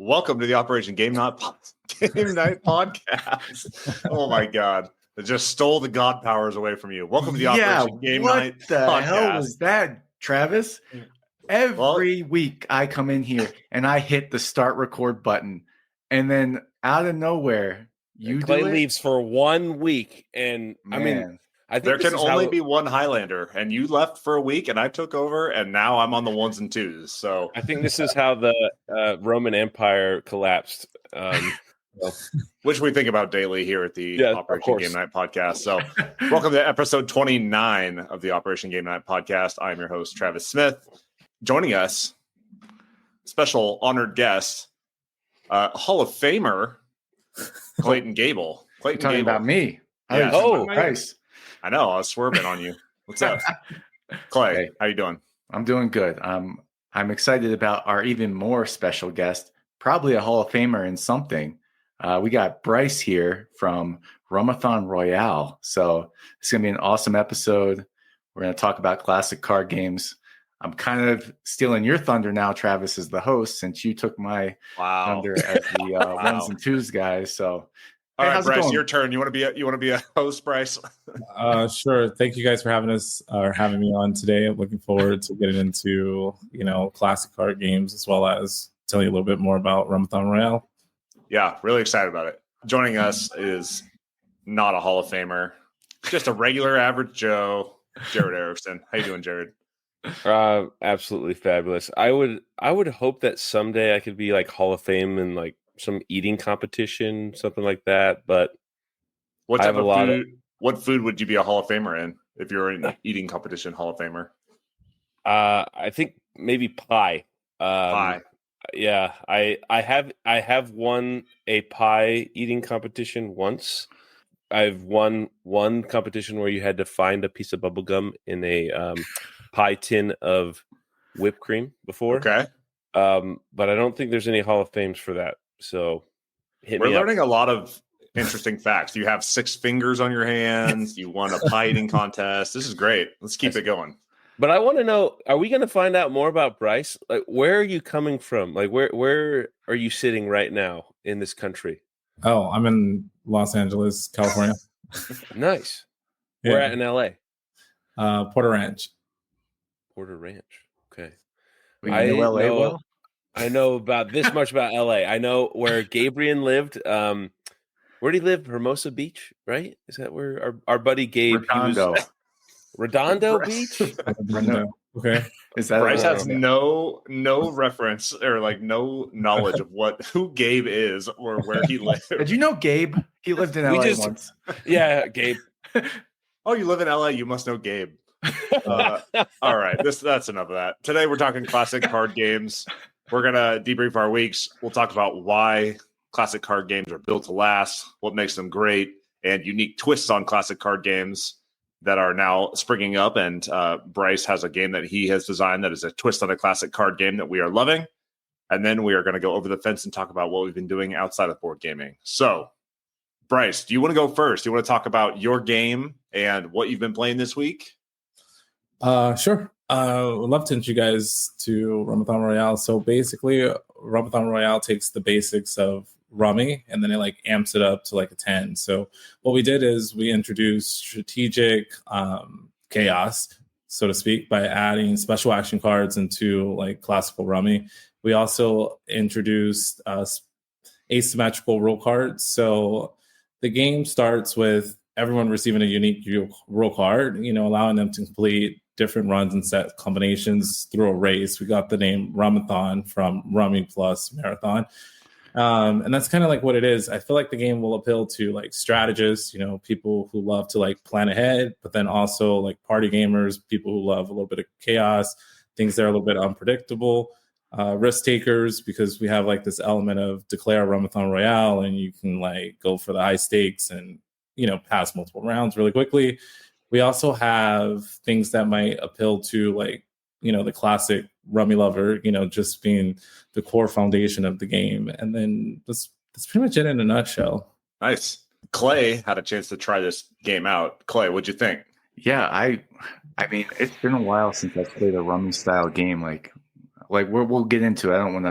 welcome to the Operation Game Night podcast. Oh my God. It just stole the God powers away from you. Welcome to the Operation Game Night podcast. What the hell was that, Travis? Every week I come in here and I hit the start record button, and then out of nowhere, Clay leaves for 1 week, and Man. I mean, I think There can only be one Highlander, and you left for a week, and I took over, and now I'm on the ones and twos. So I think this is how the Roman Empire collapsed. Which we think about daily here at the Operation Game Night podcast. So welcome to episode 29 of the Operation Game Night podcast. I'm your host, Travis Smith. Joining us, special honored guest, Hall of Famer, Clayton Gable. You're talking about me. Yeah. Oh, Bryce. I know. I was swerving on you. What's up? Clay, Hey. how you doing? I'm doing good. I'm excited about our even more special guest, probably a Hall of Famer in something. We got Bryce here from Rumathon Royale. So it's going to be an awesome episode. We're going to talk about classic card games. I'm kind of stealing your thunder now, Travis, as the host, since you took my thunder as the ones and twos guy. So, all right, Bryce, your turn. You want to be a host, Bryce? Sure. Thank you guys for having me on today. I'm looking forward to getting into classic card games as well as telling you a little bit more about Rumathon Royale. Yeah, really excited about it. Joining us is not a Hall of Famer, just a regular average Joe, Jared Erickson. How you doing, Jared? Absolutely fabulous. I would hope that someday I could be like Hall of Fame in like some eating competition, something like that. But what type of food? What food would you be a Hall of Famer in if you're in an eating competition Hall of Famer? I think maybe pie. Pie. Yeah, I have won a pie eating competition once. I've won one competition where you had to find a piece of bubble gum in a pie tin of whipped cream before. Okay. But I don't think there's any Hall of Fames for that. So we're learning a lot of interesting facts. You have 6 fingers on your hands. You won a pie eating contest. This is great. Let's keep it going. But I want to know, are we going to find out more about Bryce? Like, where are you coming from? Like, where are you sitting right now in this country? Oh, I'm in Los Angeles, California. Nice. Yeah. We're at in LA. Porter Ranch. Porter Ranch. Okay. I know LA well. I know about this much about LA. I know where Gabriel lived. Where did he live? Hermosa Beach, right? Is that where our buddy Gabe? Redondo Beach? Okay. Is that Bryce has no reference or like no knowledge of who Gabe is or where he lived. Did you know Gabe? He lived in LA once. Yeah, Gabe. Oh, you live in LA? You must know Gabe. All right, that's enough of that. Today we're talking classic card games. We're gonna debrief our weeks. We'll talk about why classic card games are built to last, what makes them great, and unique twists on classic card games that are now springing up. And Bryce has a game that he has designed that is a twist on a classic card game that we are loving. And then we are going to go over the fence and talk about what we've been doing outside of board gaming. So, Bryce, do you want to go first? Do you want to talk about your game and what you've been playing this week? Sure. I'd love to introduce you guys to Rumathon Royale. So basically, Rumathon Royale takes the basics of Rummy and then it like amps it up to like a 10. So what we did is we introduced strategic chaos, so to speak, by adding special action cards into like classical Rummy. We also introduced asymmetrical rule cards. So the game starts with everyone receiving a unique rule card, allowing them to complete different runs and set combinations through a race. We got the name Rumathon from Rummy plus Marathon. And that's kind of like what it is. I feel like the game will appeal to like strategists, people who love to like plan ahead, but then also like party gamers, people who love a little bit of chaos, things that are a little bit unpredictable, risk takers, because we have like this element of declare Rumathon Royale and you can like go for the high stakes and, pass multiple rounds really quickly. We also have things that might appeal to like, the classic Rummy lover, just being the core foundation of the game. And then that's pretty much it in a nutshell. Nice. Clay had a chance to try this game out. Clay, what'd you think? Yeah, I mean, it's been a while since I played a Rummy style game. Like like we'll get into it. I don't want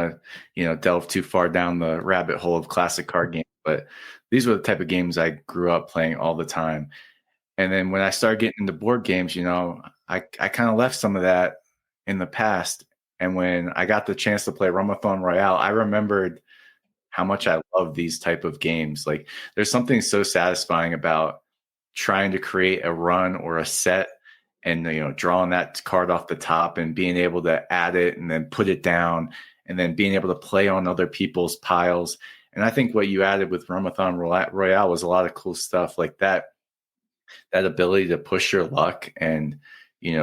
to, delve too far down the rabbit hole of classic card games, but these were the type of games I grew up playing all the time. And then when I started getting into board games, I kind of left some of that in the past. And when I got the chance to play Rumathon Royale, I remembered how much I love these type of games. Like there's something so satisfying about trying to create a run or a set and, drawing that card off the top and being able to add it and then put it down and then being able to play on other people's piles. And I think what you added with Rumathon Royale was a lot of cool stuff like that ability to push your luck and,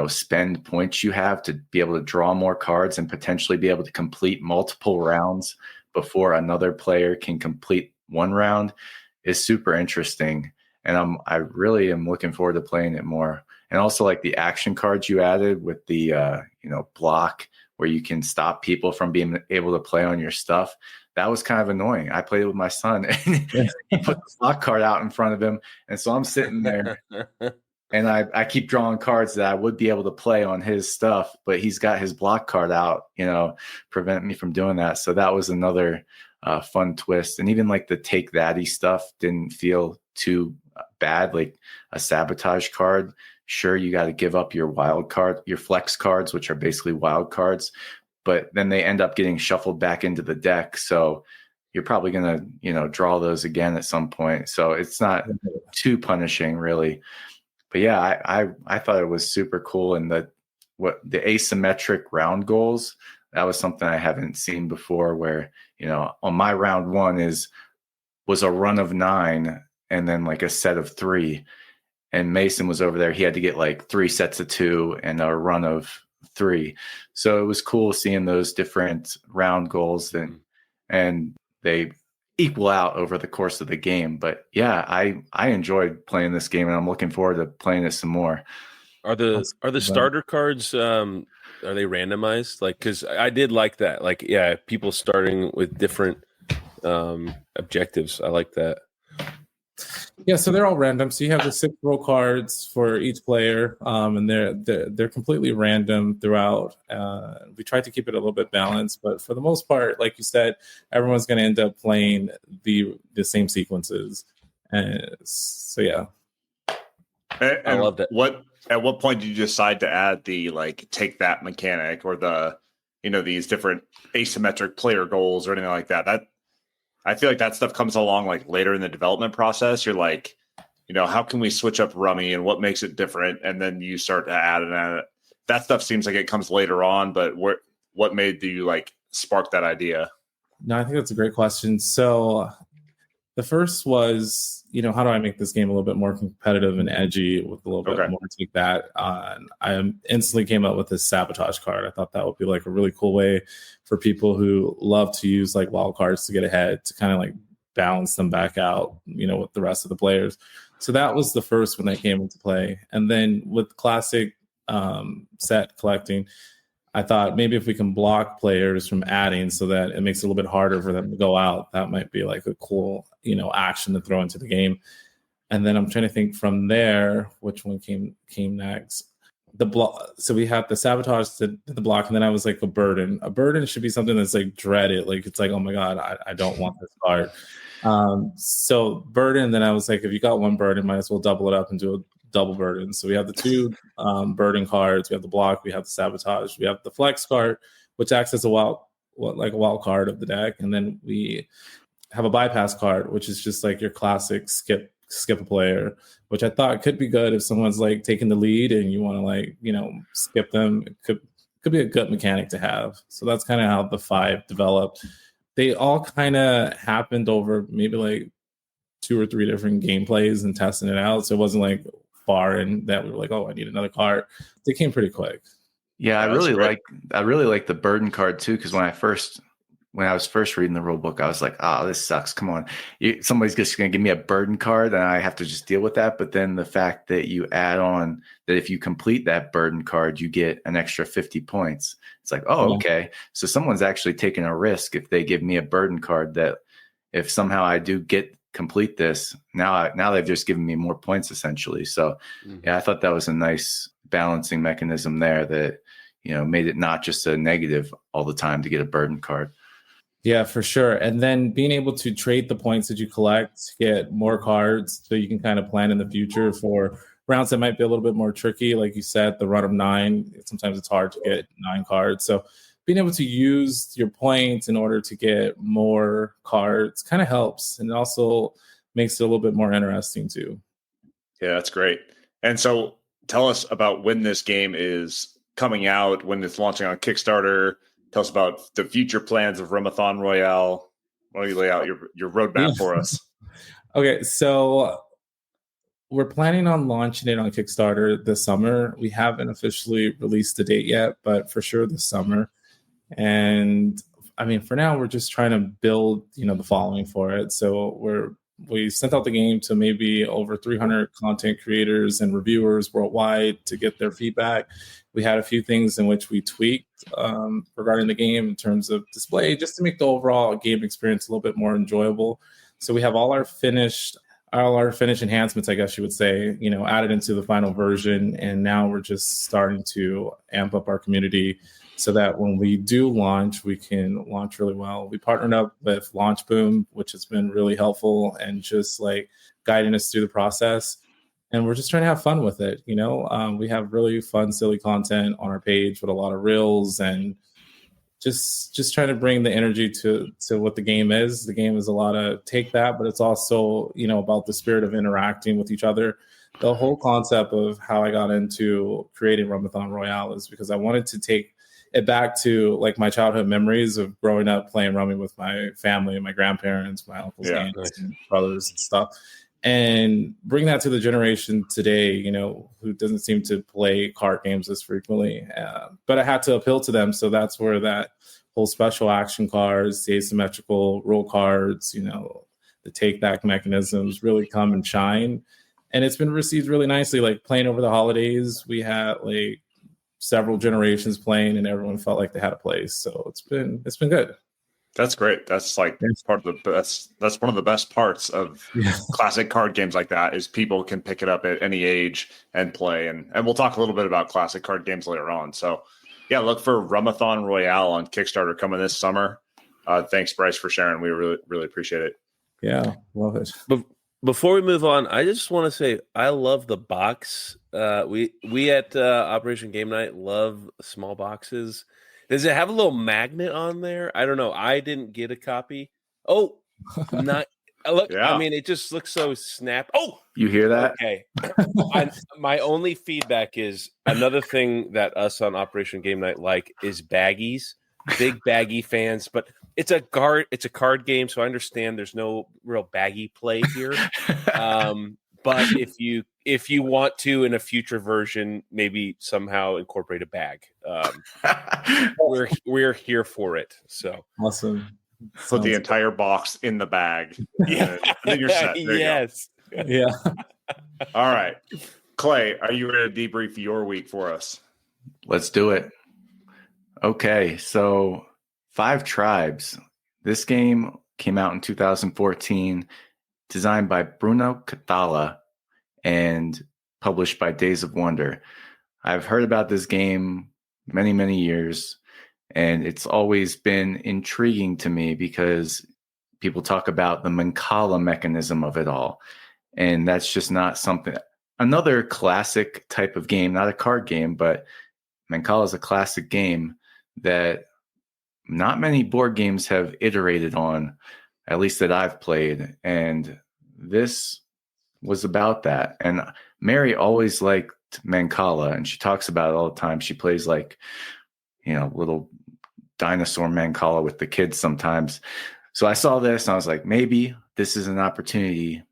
spend points you have to be able to draw more cards and potentially be able to complete multiple rounds before another player can complete one round is super interesting. And I really am looking forward to playing it more. And also like the action cards you added with the, block where you can stop people from being able to play on your stuff. That was kind of annoying. I played with my son and he put the block card out in front of him. And so I'm sitting there and I keep drawing cards that I would be able to play on his stuff, but he's got his block card out, prevent me from doing that. So that was another fun twist. And even like the take thatty stuff didn't feel too bad. Like a sabotage card. Sure, you got to give up your wild card, your flex cards, which are basically wild cards, but then they end up getting shuffled back into the deck. So you're probably going to, draw those again at some point. So it's not too punishing really. But yeah, I thought it was super cool. And the asymmetric round goals, that was something I haven't seen before where, on my round one was a run of 9 and then like a set of 3. And Mason was over there. He had to get like 3 sets of 2 and a run of 3. So it was cool seeing those different round goals and they equal out over the course of the game. But yeah, I enjoyed playing this game and I'm looking forward to playing it some more. Are the starter cards are they randomized? Like, because I did like that. Like, yeah, people starting with different objectives. I like that. Yeah, so they're all random. So you have the 6 roll cards for each player, and they're completely random throughout. We tried to keep it a little bit balanced, but for the most part, like you said, everyone's going to end up playing the same sequences. And so yeah, and I loved it. At what point did you decide to add the like take that mechanic or the these different asymmetric player goals or anything like that? I feel like that stuff comes along like later in the development process. You're like, how can we switch up Rummy and what makes it different? And then you start to add it. That stuff seems like it comes later on, but what made you like spark that idea? No, I think that's a great question. So the first was, how do I make this game a little bit more competitive and edgy with a little bit more take that on? I instantly came up with this sabotage card. I thought that would be like a really cool way for people who love to use like wild cards to get ahead to kind of like balance them back out, with the rest of the players. So that was the first one that came into play. And then with classic set collecting, I thought maybe if we can block players from adding so that it makes it a little bit harder for them to go out, that might be like a cool, action to throw into the game. And then I'm trying to think from there, which one came next. The block. So we have the sabotage to the block, and then I was like a burden. A burden should be something that's like dreaded. Like it's like, oh my God, I don't want this card. So burden, then I was like, if you got one burden, might as well double it up and do a double burden. So we have the 2 burden cards, we have the block, we have the sabotage, we have the flex card, which acts as a wild card of the deck, and then we have a bypass card, which is just like your classic skip a player, which I thought could be good if someone's like taking the lead and you want to like skip them. It could be a good mechanic to have. So that's kind of how the 5 developed. They all kind of happened over maybe like 2 or 3 different gameplays and testing it out. So it wasn't like far in that we were like, oh, I need another card. They came pretty quick. Yeah, I really like the burden card too, because when I was first reading the rule book, I was like, oh, this sucks. Come on. Somebody's just going to give me a burden card and I have to just deal with that. But then the fact that you add on that if you complete that burden card, you get an extra 50 points. It's like, oh, okay. So someone's actually taking a risk if they give me a burden card that if somehow I do complete this, now they've just given me more points essentially. So yeah, I thought that was a nice balancing mechanism there that, made it not just a negative all the time to get a burden card. Yeah, for sure. And then being able to trade the points that you collect to get more cards so you can kind of plan in the future for rounds that might be a little bit more tricky. Like you said, the run of 9, sometimes it's hard to get 9 cards. So being able to use your points in order to get more cards kind of helps. And it also makes it a little bit more interesting too. Yeah, that's great. And so tell us about when this game is coming out, when it's launching on Kickstarter. Tell us about the future plans of Rumathon Royale. Why don't you lay out your roadmap for us? Okay, so we're planning on launching it on Kickstarter this summer. We haven't officially released the date yet, but for sure this summer. And I mean, for now, we're just trying to build, the following for it. So we sent out the game to maybe over 300 content creators and reviewers worldwide to get their feedback. We had a few things in which we tweaked regarding the game in terms of display, just to make the overall game experience a little bit more enjoyable. So we have all our finished enhancements, I guess you would say, added into the final version. And now we're just starting to amp up our community so that when we do launch, we can launch really well. We partnered up with Launch Boom, which has been really helpful and just like guiding us through the process. And we're just trying to have fun with it. We have really fun, silly content on our page with a lot of reels and just trying to bring the energy to what the game is. The game is a lot of take that, but it's also, about the spirit of interacting with each other. The whole concept of how I got into creating Rumathon Royale is because I wanted to take it back to like my childhood memories of growing up playing Rummy with my family and my grandparents, my uncles, aunts, and brothers and stuff, and bring that to the generation today, who doesn't seem to play card games as frequently. But I had to appeal to them. So that's where that whole special action cards, the asymmetrical roll cards, the take back mechanisms really come and shine. And it's been received really nicely. Like playing over the holidays, we had like several generations playing and everyone felt like they had a place. So it's been good. That's great. That's like part of the best. That's one of the best parts of classic card games like that is people can pick it up at any age and play. And we'll talk a little bit about classic card games later on. So yeah, look for Rumathon Royale on Kickstarter coming this summer. Thanks, Bryce, for sharing. We really, really appreciate it. Yeah, love it. But before we move on, I just want to say I love the box. We at Operation Game Night love small boxes. Does it have a little magnet on there? I don't know. I didn't get a copy. Oh, not look. Yeah. I mean, it just looks so snap. Oh, you hear that? Okay. My only feedback is another thing that us on Operation Game Night like is baggies. Big baggy fans, but it's a card game, so I understand there's no real baggy play here. But if you want to in a future version, maybe somehow incorporate a bag. We're here for it. So awesome. Put the entire box in the bag. Yeah. And then you're set. There yes. You go. Yeah. All right. Clay, are you ready to debrief your week for us? Let's do it. Okay, so 5 Tribes. This game came out in 2014, designed by Bruno Cathala and published by Days of Wonder. I've heard about this game many, many years, and it's always been intriguing to me because people talk about the Mancala mechanism of it all. And that's just not something. Another classic type of game, not a card game, but Mancala is a classic game that not many board games have iterated on, at least that I've played. And this was about that. And Mary always liked Mancala, and she talks about it all the time. She plays like, little dinosaur Mancala with the kids sometimes. So I saw this and I was like, maybe this is an opportunity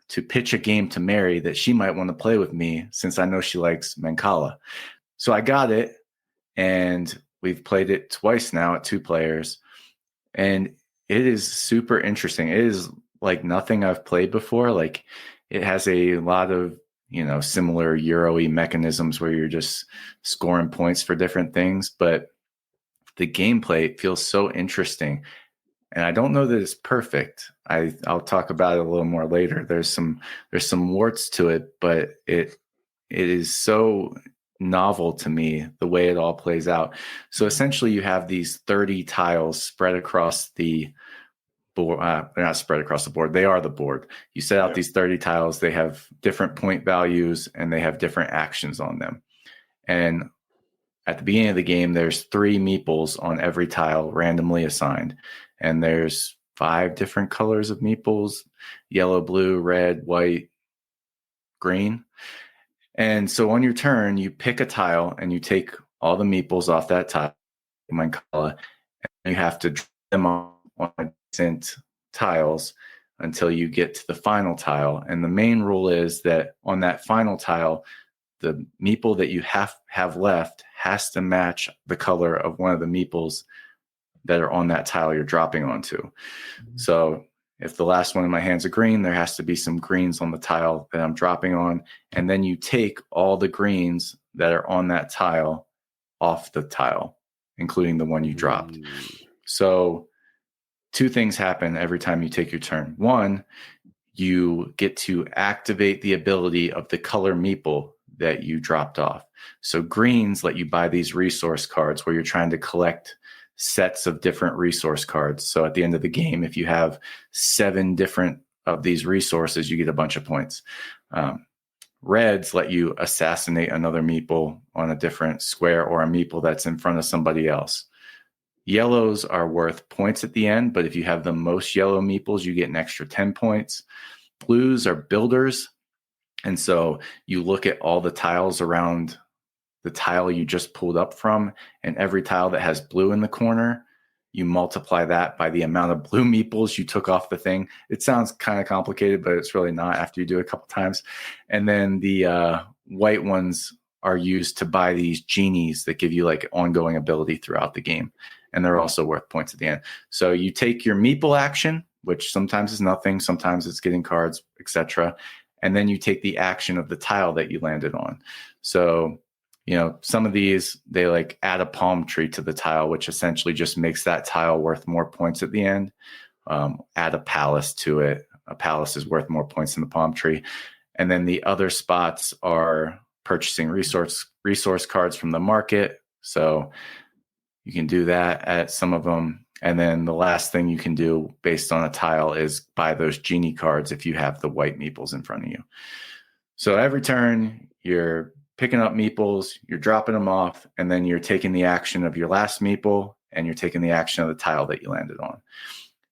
to pitch a game to Mary that she might want to play with me, since I know she likes Mancala. So I got it, and we've played it twice now at 2 players, and it is super interesting. It is like nothing I've played before. Like, it has a lot of, similar Euro-y mechanisms where you're just scoring points for different things, but the gameplay feels so interesting. And I don't know that it's perfect. I'll talk about it a little more later. There's some warts to it, but it is so novel to me, the way it all plays out. So essentially you have these 30 tiles spread across the board. They're not spread across the board. They are the board. You set out these 30 tiles. They have different point values and they have different actions on them. And at the beginning of the game, there's 3 meeples on every tile randomly assigned. And there's 5 different colors of meeples: yellow, blue, red, white, green. And so on your turn, you pick a tile and you take all the meeples off that tile, and you have to drop them on adjacent tiles until you get to the final tile. And the main rule is that on that final tile, the meeple that you have left has to match the color of one of the meeples that are on that tile you're dropping onto. So if the last one in my hand's a green, there has to be some greens on the tile that I'm dropping on. And then you take all the greens that are on that tile off the tile, including the one you dropped. So 2 things happen every time you take your turn. 1, you get to activate the ability of the color meeple that you dropped off. So greens let you buy these resource cards where you're trying to collect sets of different resource cards. So at the end of the game, if you have 7 different of these resources, you get a bunch of points. Reds let you assassinate another meeple on a different square or a meeple that's in front of somebody else. Yellows are worth points at the end, but if you have the most yellow meeples, you get an extra 10 points. Blues are builders. And so you look at all the tiles around the tile you just pulled up from, and every tile that has blue in the corner, you multiply that by the amount of blue meeples you took off the thing. It sounds kind of complicated, but it's really not after you do it a couple times. And then the white ones are used to buy these genies that give you like ongoing ability throughout the game. And they're also worth points at the end. So you take your meeple action, which sometimes is nothing, sometimes it's getting cards, etc. And then you take the action of the tile that you landed on. So, you know, some of these, they like add a palm tree to the tile, which essentially just makes that tile worth more points at the end. Add a palace to it. A palace is worth more points than the palm tree. And then the other spots are purchasing resource cards from the market. So you can do that at some of them. And then the last thing you can do based on a tile is buy those genie cards if you have the white meeples in front of you. So every turn, you're picking up meeples, you're dropping them off, and then you're taking the action of your last meeple and you're taking the action of the tile that you landed on.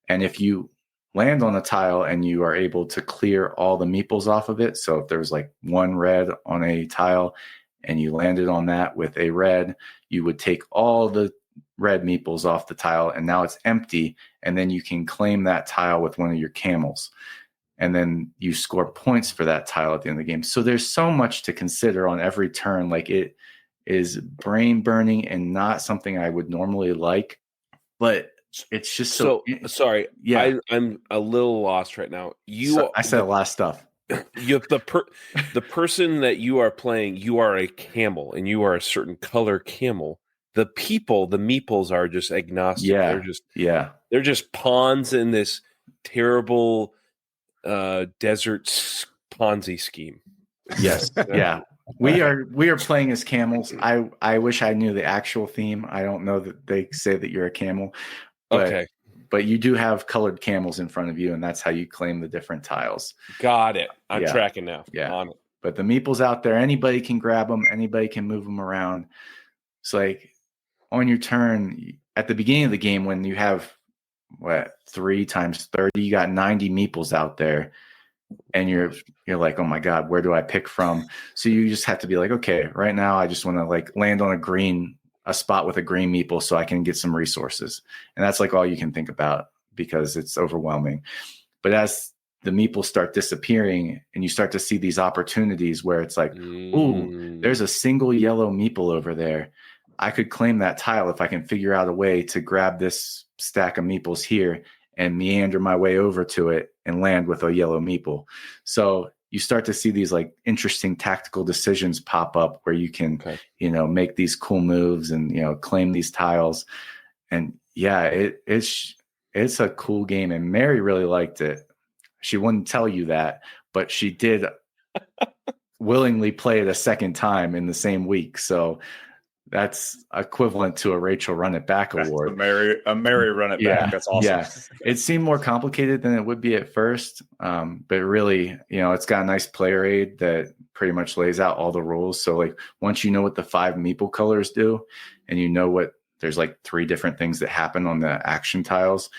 And if you land on a tile and you are able to clear all the meeples off of it, so if there's like 1 red on a tile and you landed on that with a red, you would take all the red meeples off the tile and now it's empty, and then you can claim that tile with one of your camels. And then you score points for that tile at the end of the game. So there's so much to consider on every turn. Like, it is brain burning and not something I would normally like, but it's just so sorry. Yeah, I'm a little lost right now. I said a lot of stuff. You the person that you are playing, you are a camel and you are a certain color camel. The meeples are just agnostic. Yeah. They're just pawns in this terrible desert Ponzi scheme. Yes. Yeah. We are playing as camels. I wish I knew the actual theme. I don't know that they say that you're a camel. But, okay. But you do have colored camels in front of you, and that's how you claim the different tiles. Got it. I'm tracking now. Yeah. On it. But the meeples out there, anybody can grab them. Anybody can move them around. It's like on your turn at the beginning of the game when you have 3 times 30, you got 90 meeples out there, and you're like, oh my God, where do I pick from? So you just have to be like, okay, right now I just want to like land on a spot with a green meeple so I can get some resources. And that's like all you can think about because it's overwhelming. But as the meeples start disappearing and you start to see these opportunities where it's like, ooh, there's a single yellow meeple over there. I could claim that tile if I can figure out a way to grab this stack of meeples here and meander my way over to it and land with a yellow meeple. So you start to see these like interesting tactical decisions pop up where you can, make these cool moves and, claim these tiles. And yeah, it's a cool game. And Mary really liked it. She wouldn't tell you that, but she did willingly play it a second time in the same week. So that's equivalent to a Rachel Run It Back award. A Mary Run It Back. That's awesome. Yeah, it seemed more complicated than it would be at first, but really, it's got a nice player aid that pretty much lays out all the rules. So like once you know what the 5 meeple colors do, and you know what there's like 3 different things that happen on the action tiles.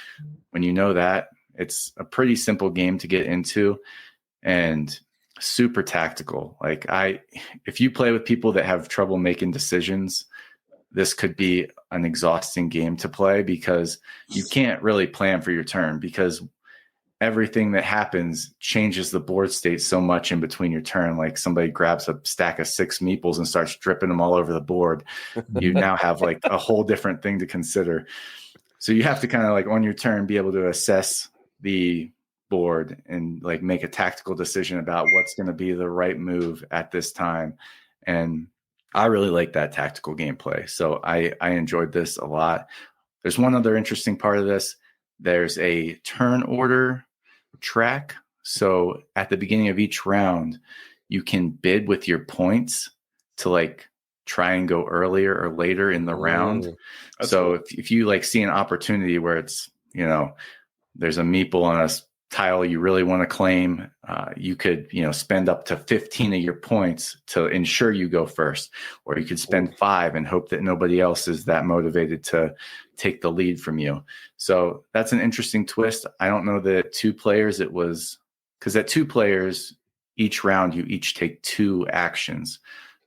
When you know that, it's a pretty simple game to get into, and super tactical. Like if you play with people that have trouble making decisions, this could be an exhausting game to play, because you can't really plan for your turn, because everything that happens changes the board state so much in between your turn. Like somebody grabs a stack of 6 meeples and starts dripping them all over the board. You now have like a whole different thing to consider. So you have to kind of like on your turn be able to assess the board and like make a tactical decision about what's going to be the right move at this time. And I really like that tactical gameplay. So I enjoyed this a lot. There's one other interesting part of this. There's a turn order track. So at the beginning of each round, you can bid with your points to like try and go earlier or later in the round. So cool. if you like see an opportunity where it's, there's a meeple on a tile you really want to claim, you could spend up to 15 of your points to ensure you go first, or you could spend 5 and hope that nobody else is that motivated to take the lead from you. So that's an interesting twist. I don't know that at 2 players it was, because at 2 players each round you each take 2 actions,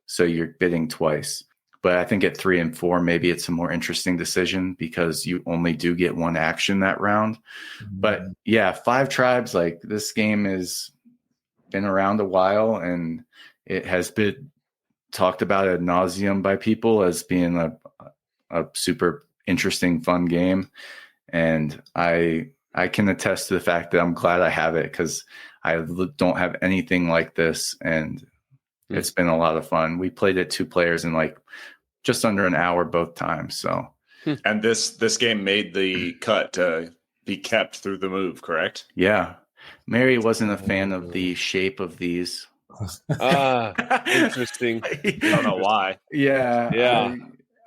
so you're bidding twice. But I think at 3 and 4, maybe it's a more interesting decision because you only do get 1 action that round. But yeah, 5 Tribes, like this game has been around a while, and it has been talked about ad nauseum by people as being a super interesting, fun game. And I can attest to the fact that I'm glad I have it, because I don't have anything like this, and it's been a lot of fun. We played it 2 players in like just under an hour both times. So, and this game made the cut to be kept through the move, correct? Yeah, Mary wasn't a fan of the shape of these. Interesting. I don't know why. Yeah.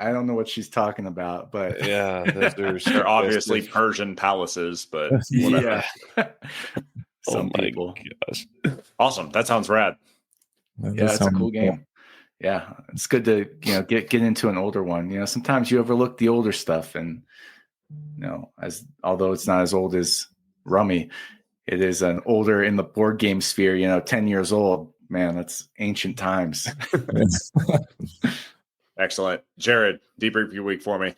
I don't know what she's talking about, but yeah, they're obviously Persian palaces, but whatever. Yeah. Some people. Gosh. Awesome. That sounds rad. Yeah, it's a cool game. Yeah, it's good to get into an older one. Sometimes you overlook the older stuff, and although it's not as old as Rummy, it is an older in the board game sphere. 10 years old. Man, that's ancient times. Excellent, Jared. Debrief your week for me.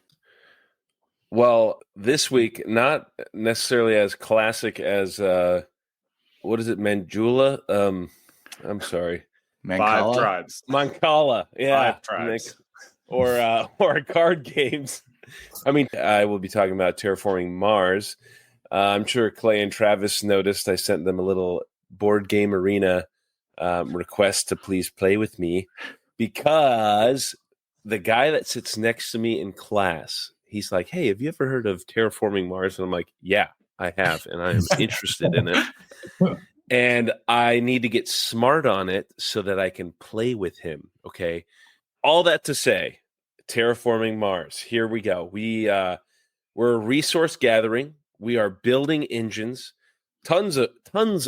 Well, this week, not necessarily as classic as what is it, Manjula? I'm sorry. Mancala? 5 Tribes. Mancala, yeah. 5 Tribes. Or card games. I mean, I will be talking about Terraforming Mars. I'm sure Clay and Travis noticed I sent them a little board game arena request to please play with me, because the guy that sits next to me in class, he's like, "Hey, have you ever heard of Terraforming Mars?" And I'm like, "Yeah, I have, and I am interested in it. And I need to get smart on it so that I can play with him." Okay. All that to say, Terraforming Mars. Here we go. We're resource gathering. We are building engines. Tons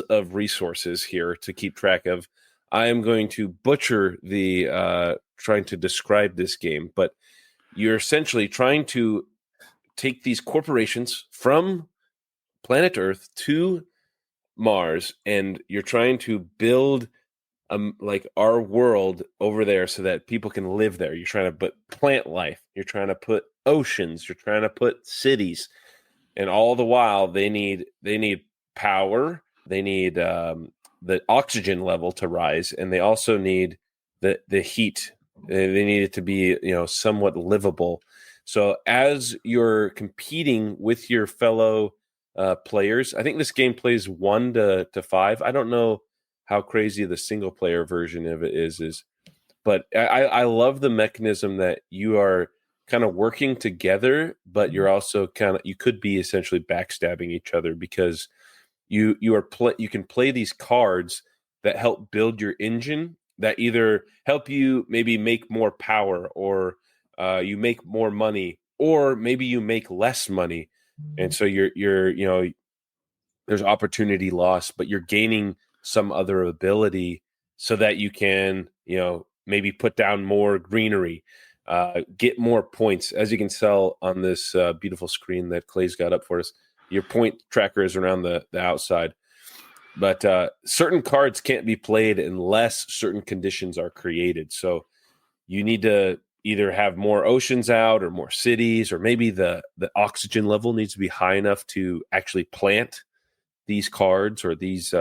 of resources here to keep track of. I am going to butcher the trying to describe this game, but you're essentially trying to take these corporations from planet Earth to Mars, and you're trying to build like our world over there so that people can live there. You're trying to put plant life, you're trying to put oceans, you're trying to put cities, and all the while they need power, they need the oxygen level to rise, and they also need the heat. They need it to be somewhat livable. So as you're competing with your fellow players, I think this game plays 1 to 5. I don't know how crazy the single player version of it is, but I love the mechanism that you are kind of working together, but you're also you could be essentially backstabbing each other, because you can play these cards that help build your engine, that either help you maybe make more power, or you make more money, or maybe you make less money, and so you're there's opportunity loss, but you're gaining some other ability so that you can maybe put down more greenery, get more points. As you can tell on this beautiful screen that Clay's got up for us, your point tracker is around the outside. But certain cards can't be played unless certain conditions are created. So you need to either have more oceans out or more cities, or maybe the oxygen level needs to be high enough to actually plant these cards or these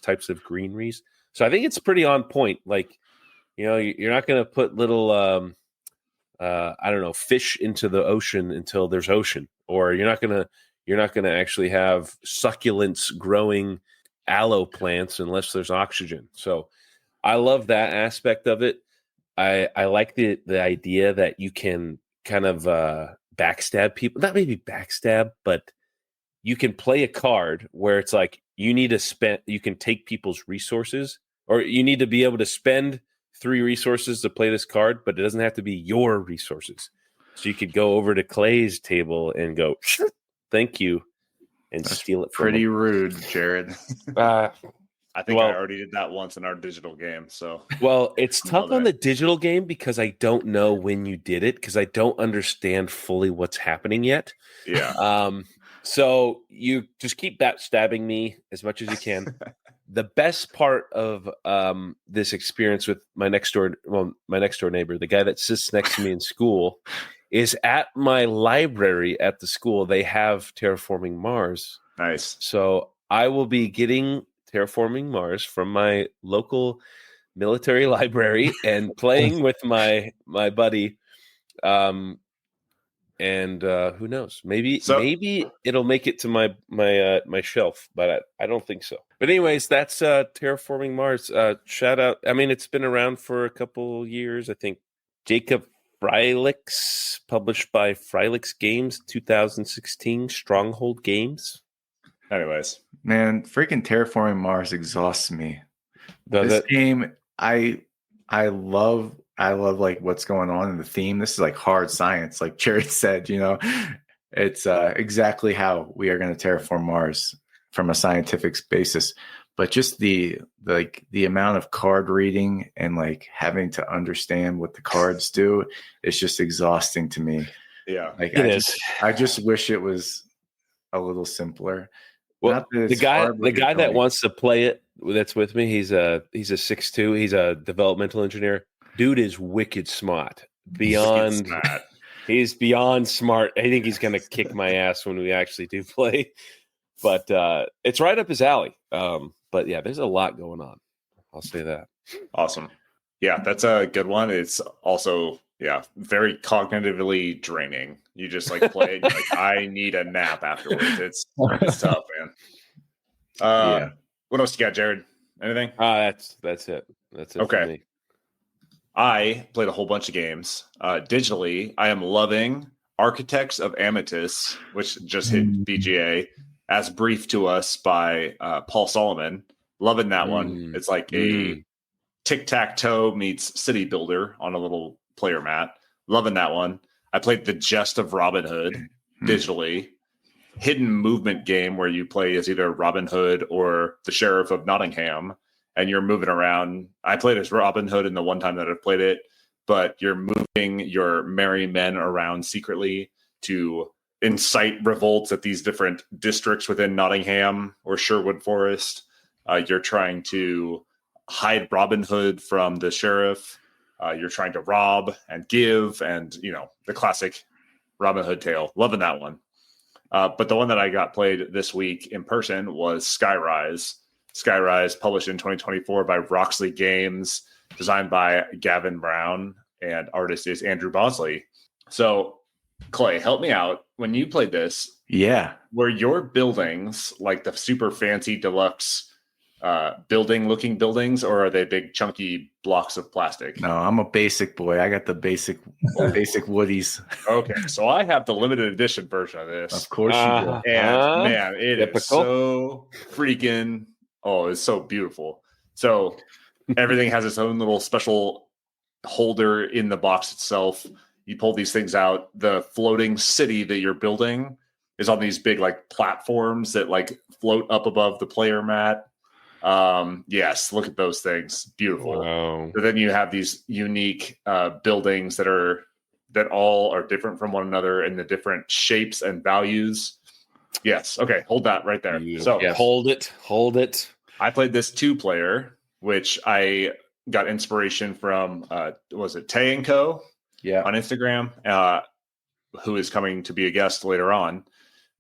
types of greeneries. So I think it's pretty on point. Like, you're not going to put little fish into the ocean until there's ocean, or you're not going to actually have succulents growing aloe plants unless there's oxygen. So I love that aspect of it. I like the idea that you can kind of backstab people. Not maybe backstab, but you can play a card where it's like you can take people's resources, or you need to be able to spend 3 resources to play this card, but it doesn't have to be your resources. So you could go over to Clay's table and go, thank you, and steal it from Pretty him. rude, Jared. I think I already did that once in our digital game. So, well, it's tough on the digital game because I don't know when you did it, because I don't understand fully what's happening yet. Yeah. So you just keep stabbing me as much as you can. The best part of this experience with my next door neighbor, the guy that sits next to me in school, is at my library at the school. They have Terraforming Mars. Nice. So I will be getting Terraforming Mars from my local military library and playing with my buddy. And who knows? Maybe it'll make it to my shelf, but I don't think so. But anyways, that's Terraforming Mars. Shout out! I mean, it's been around for a couple years. I think Jacob Freilich, published by Freilich Games, 2016, Stronghold Games. Anyways, man, freaking Terraforming Mars exhausts me. This game, I love like what's going on in the theme. This is like hard science, like Jared said. It's exactly how we are going to terraform Mars from a scientific basis. But just the amount of card reading and like having to understand what the cards do is just exhausting to me. Yeah, like I just wish it was a little simpler. Well, the guy that wants to play it, that's with me, he's a 6'2", he's a developmental engineer. Dude is wicked smart. He's beyond smart. I think he's gonna kick my ass when we actually do play. But it's right up his alley. But yeah, there's a lot going on. I'll say that. Awesome. Yeah, that's a good one. It's also very cognitively draining. You just like play it, like I need a nap afterwards. It's tough, man. What else you got, Jared? Anything? That's it. That's it. Okay. For me. I played a whole bunch of games. Digitally, I am loving Architects of Amatus, which just hit BGA, as briefed to us by Paul Solomon. Loving that one. It's like a tic-tac-toe meets city builder on a little player mat. Loving that one. I played The Jest of Robin Hood digitally. Hidden movement game where you play as either Robin Hood or the Sheriff of Nottingham, and you're moving around. I played as Robin Hood in the one time that I've played it, but you're moving your merry men around secretly to incite revolts at these different districts within Nottingham or Sherwood Forest. You're trying to hide Robin Hood from the sheriff. You're trying to rob and give, and the classic Robin Hood tale. Loving that one. But the one that I got played this week in person was Skyrise. Skyrise, published in 2024 by Roxley Games, designed by Gavin Brown, and artist is Andrew Bosley. So, Clay, help me out. When you played this, were your buildings like the super fancy deluxe building-looking buildings, or are they big chunky blocks of plastic? No, I'm a basic boy. I got the basic woodies. Okay, so I have the limited edition version of this. Of course you do. And man, it is so freaking it's so beautiful. So Everything has its own little special holder in the box itself. You pull these things out. The floating city that you're building is on these big like platforms that like float up above the player mat. Yes, look at those things. Beautiful. Wow. But then you have these unique buildings that all are different from one another in the different shapes and values. Yes. Okay. Hold that right there. So yeah, hold it. I played this 2-player, which I got inspiration from, was it Tay and Co? Yeah. On Instagram, who is coming to be a guest later on.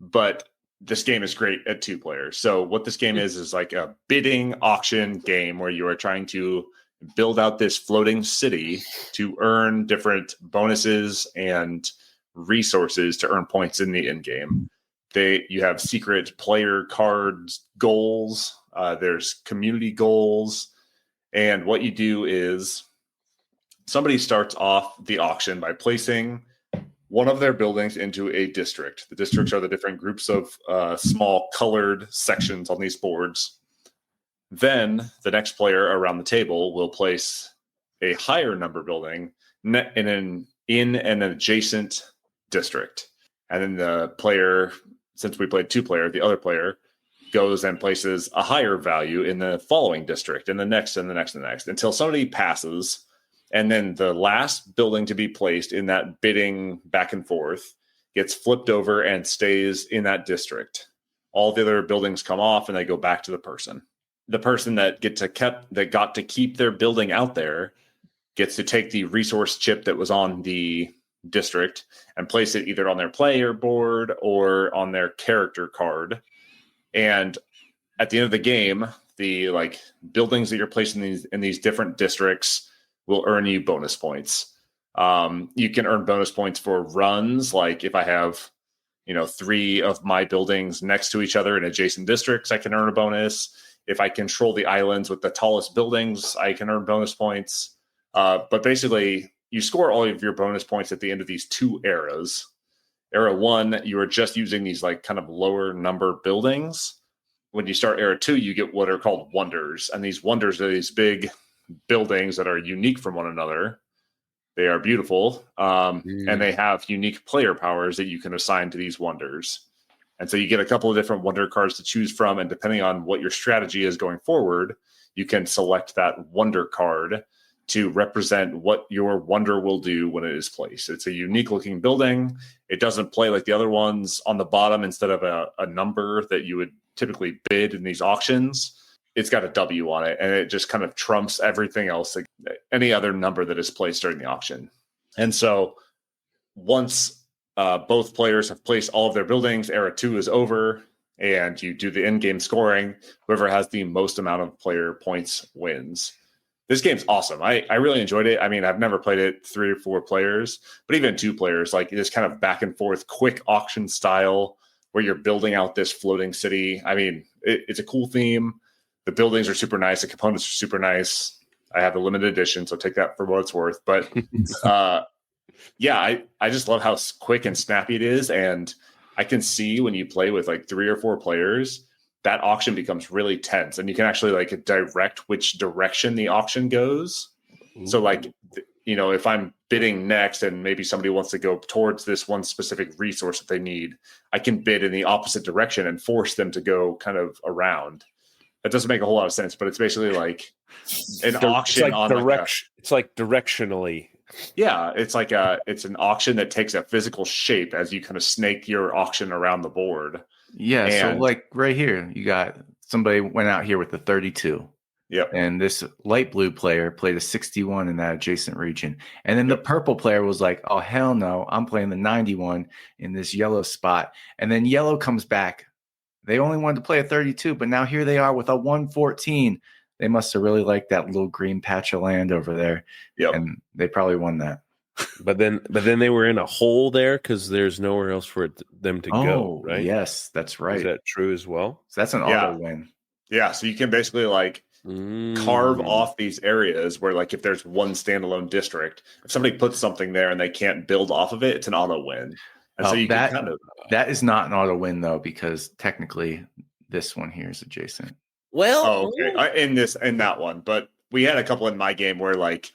But this game is great at 2 players. So what this game is like a bidding auction game where you are trying to build out this floating city to earn different bonuses and resources to earn points in the end game. You have secret player cards, goals. There's community goals. And what you do is somebody starts off the auction by placing one of their buildings into a district. The districts are the different groups of small colored sections on these boards. Then the next player around the table will place a higher number building in an adjacent district. And then the player, since we played 2-player, the other player goes and places a higher value in the following district, and the next, and the next, and the next, until somebody passes. And then the last building to be placed in that bidding back and forth gets flipped over and stays in that district. All the other buildings come off and they go back to the person. The person that got to keep their building out there gets to take the resource chip that was on the district and place it either on their player board or on their character card. And at the end of the game, the like buildings that you're placing in these different districts will earn you bonus points. You can earn bonus points for runs. Like if I have, 3 of my buildings next to each other in adjacent districts, I can earn a bonus. If I control the islands with the tallest buildings, I can earn bonus points. But basically, you score all of your bonus points at the end of these 2 eras. Era 1, you are just using these like kind of lower number buildings. When you start Era 2, you get what are called wonders. And these wonders are these big buildings that are unique from one another. They are beautiful. And they have unique player powers that you can assign to these wonders. And so you get a couple of different wonder cards to choose from. And depending on what your strategy is going forward, you can select that wonder card to represent what your wonder will do when it is placed. It's a unique looking building. It doesn't play like the other ones on the bottom. Instead of a number that you would typically bid in these auctions, it's got a W on it, and it just kind of trumps everything else, like any other number that is placed during the auction. And so once both players have placed all of their buildings, Era 2 is over, and you do the in-game scoring. Whoever has the most amount of player points wins. This game's awesome. I really enjoyed it. I mean, I've never played it 3 or 4 players, but even 2 players, like this kind of back and forth, quick auction style where you're building out this floating city. I mean, it's a cool theme. The buildings are super nice. The components are super nice. I have the limited edition, so take that for what it's worth. But yeah, I just love how quick and snappy it is. And I can see when you play with like 3 or 4 players, that auction becomes really tense, and you can actually like direct which direction the auction goes. Ooh. So like, if I'm bidding next and maybe somebody wants to go towards this one specific resource that they need, I can bid in the opposite direction and force them to go kind of around. That doesn't make a whole lot of sense, but it's basically like an auction like on it's like directionally. Yeah, it's like it's an auction that takes a physical shape as you kind of snake your auction around the board. Yeah, so like right here, you got somebody went out here with the 32. Yep. And this light blue player played a 61 in that adjacent region. And then the purple player was like, oh, hell no, I'm playing the 91 in this yellow spot. And then yellow comes back. They only wanted to play a 32, but now here they are with a 114. They must have really liked that little green patch of land over there. Yep. And they probably won that. But then they were in a hole there because there's nowhere else for them to go, right? Yes, that's right. Is that true as well? So that's an auto win. Yeah, so you can basically like carve off these areas where like if there's one standalone district, if somebody puts something there and they can't build off of it, it's an auto win. And so you can kind of... That is not an auto win though, because technically this one here is adjacent. Well, okay, in that one, but we had a couple in my game where like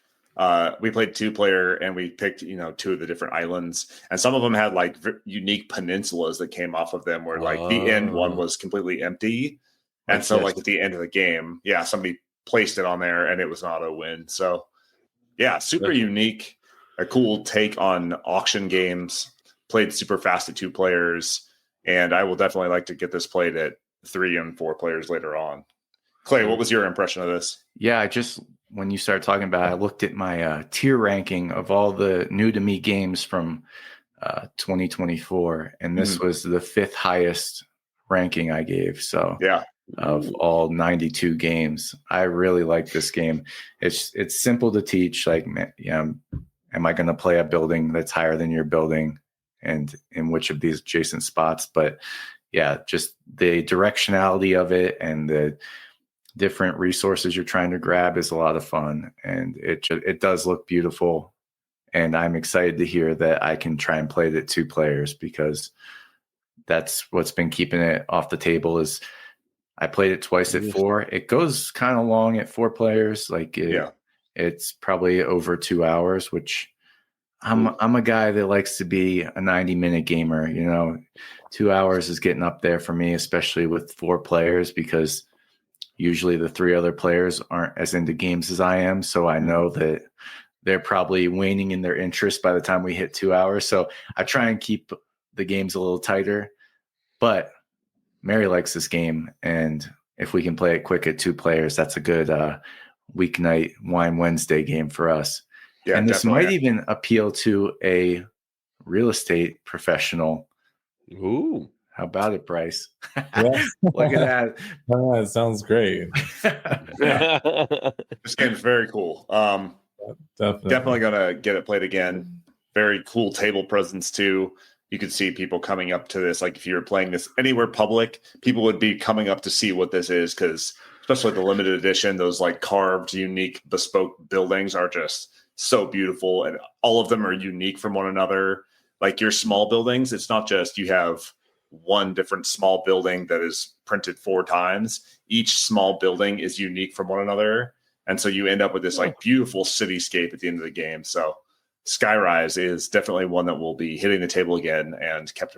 we played 2-player and we picked, 2 of the different islands, and some of them had like unique peninsulas that came off of them where like the end one was completely empty. And so like at the end of the game, somebody placed it on there and it was an auto win. So yeah, super unique, a cool take on auction games, played super fast at 2 players. And I will definitely like to get this played at 3 and 4 players later on. Clay, what was your impression of this? Yeah, when you started talking about it, I looked at my tier ranking of all the new to me games from 2024, and this was the 5th highest ranking I gave. So of all 92 games, I really like this game. It's simple to teach. Like, am I going to play a building that's higher than your building, and in which of these adjacent spots? But yeah, just the directionality of it and the different resources you're trying to grab is a lot of fun, and it does look beautiful. And I'm excited to hear that I can try and play it at 2 players, because that's what's been keeping it off the table. Is I played it twice at 4. It goes kind of long at 4 players. Like it's probably over 2 hours, which I'm a guy that likes to be a 90-minute gamer. 2 hours is getting up there for me, especially with 4 players, because usually the 3 other players aren't as into games as I am. So I know that they're probably waning in their interest by the time we hit 2 hours. So I try and keep the games a little tighter. But Mary likes this game, and if we can play it quick at 2 players, that's a good weeknight Wine Wednesday game for us. Yeah, and this might even appeal to a real estate professional. Ooh. How about it, Bryce? Yeah. Look at that. Oh, it sounds great. This game is very cool. Definitely going to get it played again. Very cool table presence, too. You could see people coming up to this. Like if you were playing this anywhere public, people would be coming up to see what this is, because especially the limited edition, those like carved, unique, bespoke buildings are just so beautiful. And all of them are unique from one another. Like your small buildings, it's not just you have one different small building that is printed 4 times. Each small building is unique from one another. And so you end up with this like beautiful cityscape at the end of the game. So Skyrise is definitely one that will be hitting the table again and kept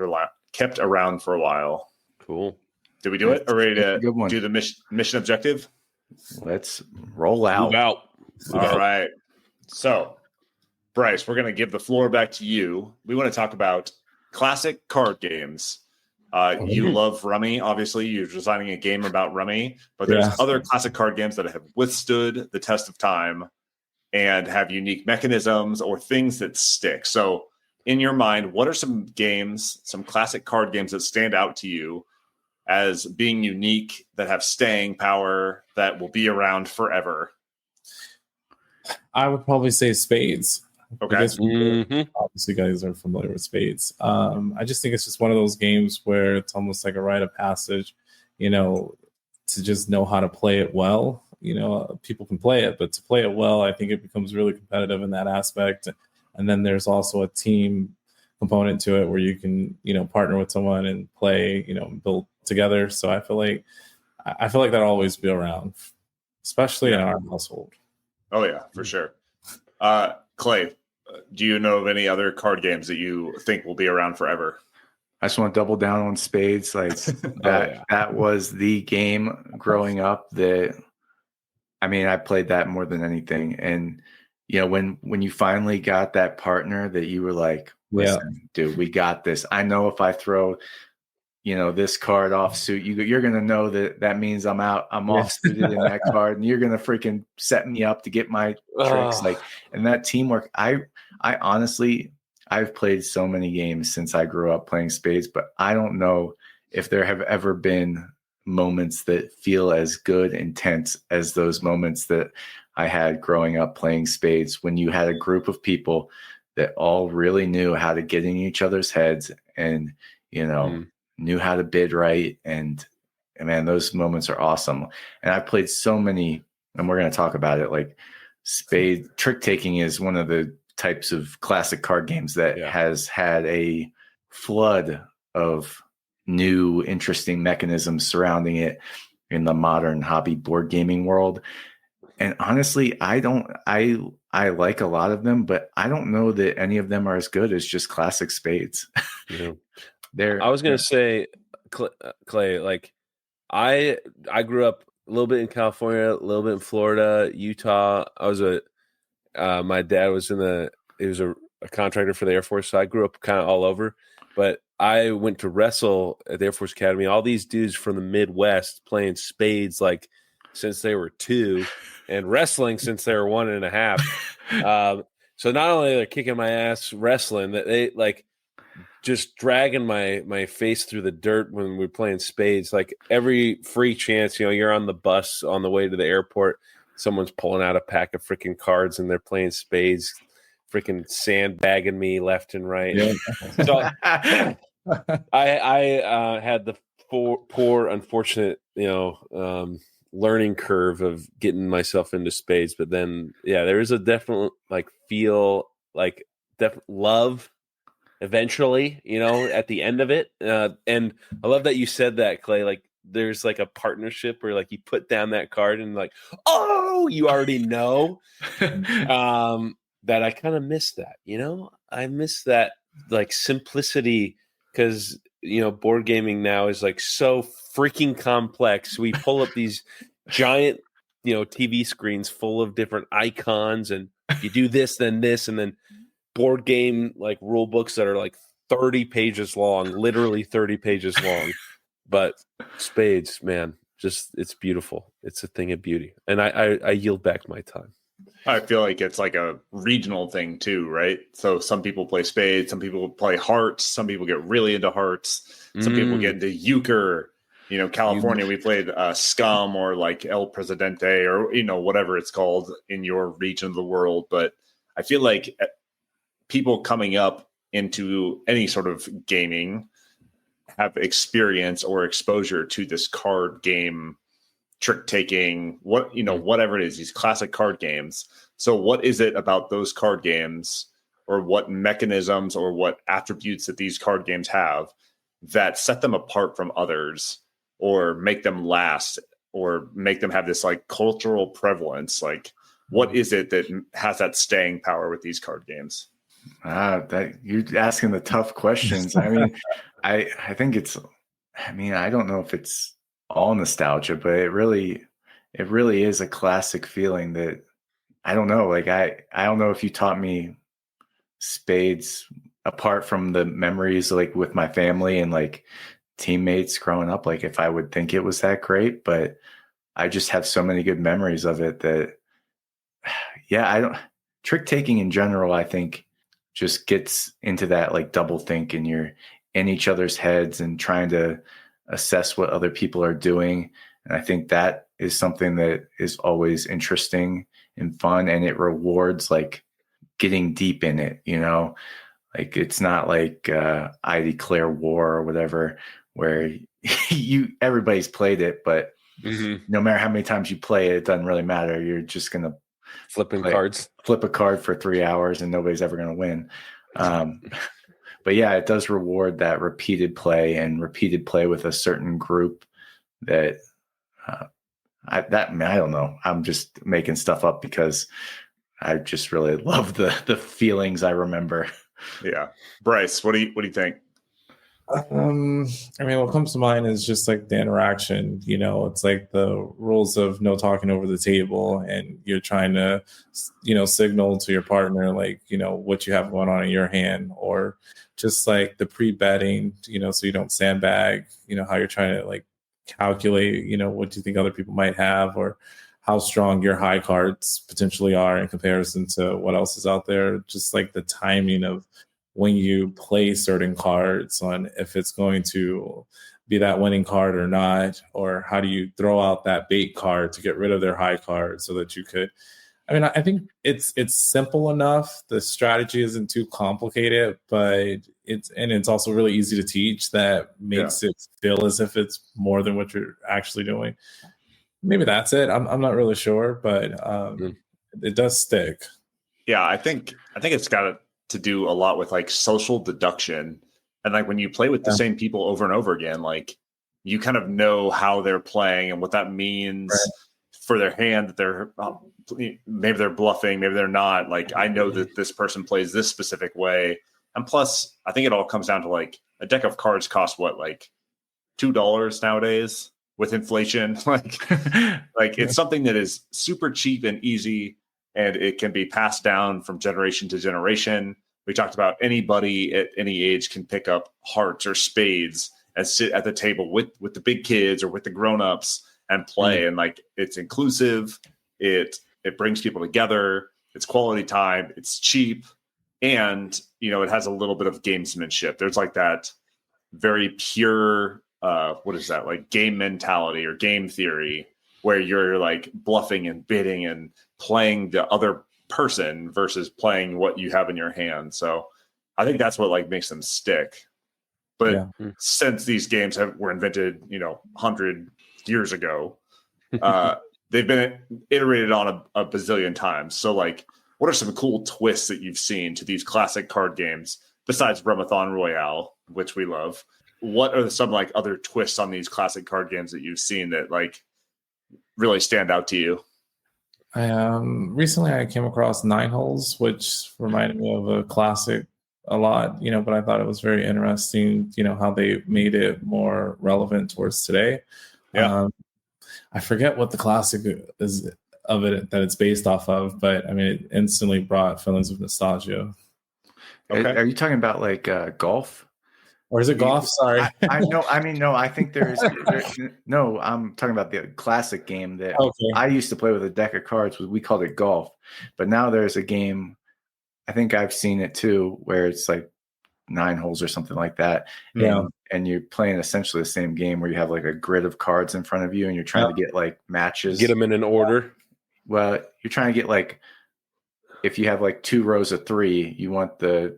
around for a while. Cool. Did we do it? Are we ready to do the mission objective? Let's roll out. Move out. All right. So, Bryce, we're going to give the floor back to you. We want to talk about classic card games. You love Rummy. Obviously, you're designing a game about Rummy, but there's other classic card games that have withstood the test of time and have unique mechanisms or things that stick. So in your mind, what are some games, some classic card games that stand out to you as being unique, that have staying power, that will be around forever? I would probably say Spades. Okay. Obviously, guys are familiar with Spades. I just think it's just one of those games where it's almost like a rite of passage, to just know how to play it well. People can play it, but to play it well, I think it becomes really competitive in that aspect. And then there's also a team component to it where you can, partner with someone and play, build together. So I feel like that'll always be around, especially in our household. Oh yeah, for sure. Clay, do you know of any other card games that you think will be around forever? I just want to double down on Spades. Like that was the game growing up that, I played that more than anything. And, when you finally got that partner that you were like, listen, dude, we got this. I know if I throw, this card off suit, you're going to know that means I'm out. I'm off suited in that card, and you're going to freaking set me up to get my tricks. And that teamwork, I honestly, I've played so many games since I grew up playing Spades, but I don't know if there have ever been moments that feel as good and tense as those moments that I had growing up playing Spades, when you had a group of people that all really knew how to get in each other's heads and, knew how to bid right. And man, those moments are awesome. And I've played so many, and we're going to talk about it. Like Spade trick taking is one of the types of classic card games that has had a flood of new interesting mechanisms surrounding it in the modern hobby board gaming world. And honestly, I like a lot of them, but I don't know that any of them are as good as just classic spades. Yeah. They're I was gonna say, Clay, like I grew up a little bit in California, a little bit in Florida, Utah. My dad was a contractor for the Air Force, so I grew up kind of all over. But I went to wrestle at the Air Force Academy. All these dudes from the Midwest playing spades like since they were 2, and wrestling since they were 1.5. So not only they're kicking my ass wrestling, that they like just dragging my face through the dirt when we're playing spades. Like every free chance, you're on the bus on the way to the airport, someone's pulling out a pack of freaking cards and they're playing spades, freaking sandbagging me left and right. Yeah. So I had the poor unfortunate, learning curve of getting myself into spades. But then, there is a definite love eventually, at the end of it. And I love that you said that, Clay, like there's like a partnership where like you put down that card and like, oh, you already know. That I kind of miss that, I miss that like simplicity, because board gaming now is like so freaking complex. We pull up these giant TV screens full of different icons, and you do this, then this, and then board game like rule books that are like 30 pages long, literally 30 pages long. But spades, man, just it's beautiful. It's a thing of beauty. And I yield back my time. I feel like it's like a regional thing too, right? So some people play spades, some people play hearts, some people get really into hearts, some people get into euchre. California, we played Scum or like El Presidente or whatever it's called in your region of the world. But I feel like people coming up into any sort of gaming have experience or exposure to this card game, trick taking, whatever it is, these classic card games. So what is it about those card games, or what mechanisms or what attributes that these card games have that set them apart from others, or make them last, or make them have this like cultural prevalence? Like, what is it that has that staying power with these card games? That you're asking the tough questions. I mean, I think I don't know if it's all nostalgia, but it really is a classic feeling that I don't know. Like I don't know if you taught me spades apart from the memories like with my family and like teammates growing up, like if I would think it was that great, but I just have so many good memories of it that trick taking in general, I think just gets into that like double think, and you're in each other's heads and trying to assess what other people are doing. And I think that is something that is always interesting and fun, and it rewards like getting deep in it, like it's not like I Declare War or whatever, where everybody's played it, but no matter how many times you play it, it doesn't really matter. You're just going to flip a card for 3 hours and nobody's ever going to win. But yeah, it does reward that repeated play with a certain group that I don't know. I'm just making stuff up because I just really love the feelings I remember. Yeah. Bryce, what do you think? What comes to mind is just like the interaction. It's like the rules of no talking over the table, and you're trying to, signal to your partner, like, what you have going on in your hand, or just like the pre-betting, so you don't sandbag, how you're trying to like calculate, what you think other people might have, or how strong your high cards potentially are in comparison to what else is out there. Just like the timing of when you play certain cards on if it's going to be that winning card or not, or how do you throw out that bait card to get rid of their high card so that you could. I think it's simple enough. The strategy isn't too complicated, but it's also really easy to teach. That makes it feel as if it's more than what you're actually doing. Maybe that's it. I'm not really sure, but it does stick. Yeah, I think it's got to do a lot with like social deduction, and like when you play with the same people over and over again, like you kind of know how they're playing and what that means for their hand that they're maybe they're bluffing, maybe they're not. Like, I know that this person plays this specific way. And plus, I think it all comes down to like a deck of cards costs what, like $2 nowadays with inflation. like it's something that is super cheap and easy, and it can be passed down from generation to generation. We talked about anybody at any age can pick up hearts or spades and sit at the table with the big kids or with the grown-ups and play. And like, it's inclusive. It brings people together. It's quality time. It's cheap. And, it has a little bit of gamesmanship. There's like that very pure, what is that? Like game mentality or game theory where you're like bluffing and bidding and playing the other person versus playing what you have in your hand. So I think that's what like makes them stick. But since these games were invented, 100 years ago, they've been iterated on a bazillion times. So like, what are some cool twists that you've seen to these classic card games besides Rumathon Royale, which we love? What are some like other twists on these classic card games that you've seen that like really stand out to you? Recently I came across Nine Holes, which reminded me of a classic a lot, but I thought it was very interesting, how they made it more relevant towards today. Yeah. I forget what the classic is of it that it's based off of, but I mean, it instantly brought feelings of nostalgia. Okay. Are you talking about like golf? Or is it golf? Sorry. No, I think no, I'm talking about the classic game that I used to play with a deck of cards. We called it golf. But now there's a game, I think I've seen it too, where it's like 9 holes or something like that. Yeah. And you're playing essentially the same game where you have like a grid of cards in front of you and you're trying to get like matches. Get them in an order. Well, you're trying to get like, if you have like 2 rows of 3, you want the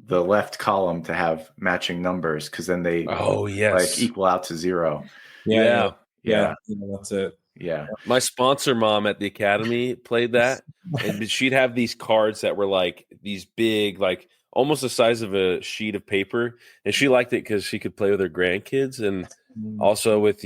left column to have matching numbers because then they like equal out to 0. Yeah. That's it. Yeah. My sponsor mom at the academy played that, and she'd have these cards that were like these big, like almost the size of a sheet of paper, and she liked it because she could play with her grandkids and also with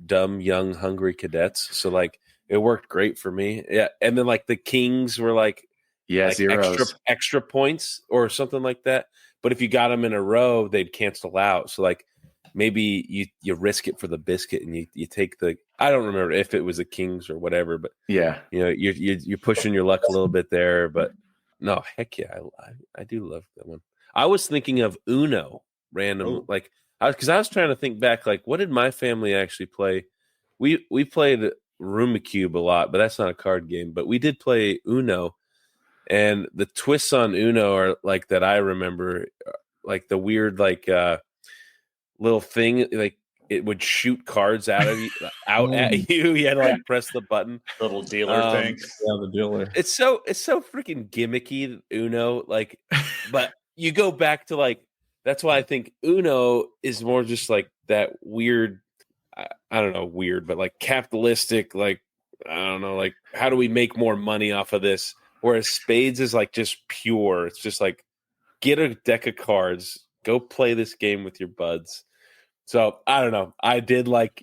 dumb, young, hungry cadets. So like it worked great for me. Yeah, and then like the kings were like zeros. extra points or something like that. But if you got them in a row, they'd cancel out. So like maybe you risk it for the biscuit and you take the, I don't remember if it was the kings or whatever, but you're pushing your luck a little bit there. But no, heck yeah, I do love that one. I was thinking of Uno random, because I was trying to think back, like what did my family actually play? We played Rumacube a lot, but that's not a card game. But we did play Uno. And the twists on Uno are like that I remember, like the weird little thing, like it would shoot cards out of you, at you. You had to like press the button. Little dealer thing. Yeah, the dealer. It's so freaking gimmicky, Uno. Like, but you go back to like, that's why I think Uno is more just like that weird. I don't know, weird, but like capitalistic. Like I don't know, like how do we make more money off of this? Whereas Spades is like just pure. It's just like get a deck of cards, go play this game with your buds. So I don't know. I did like,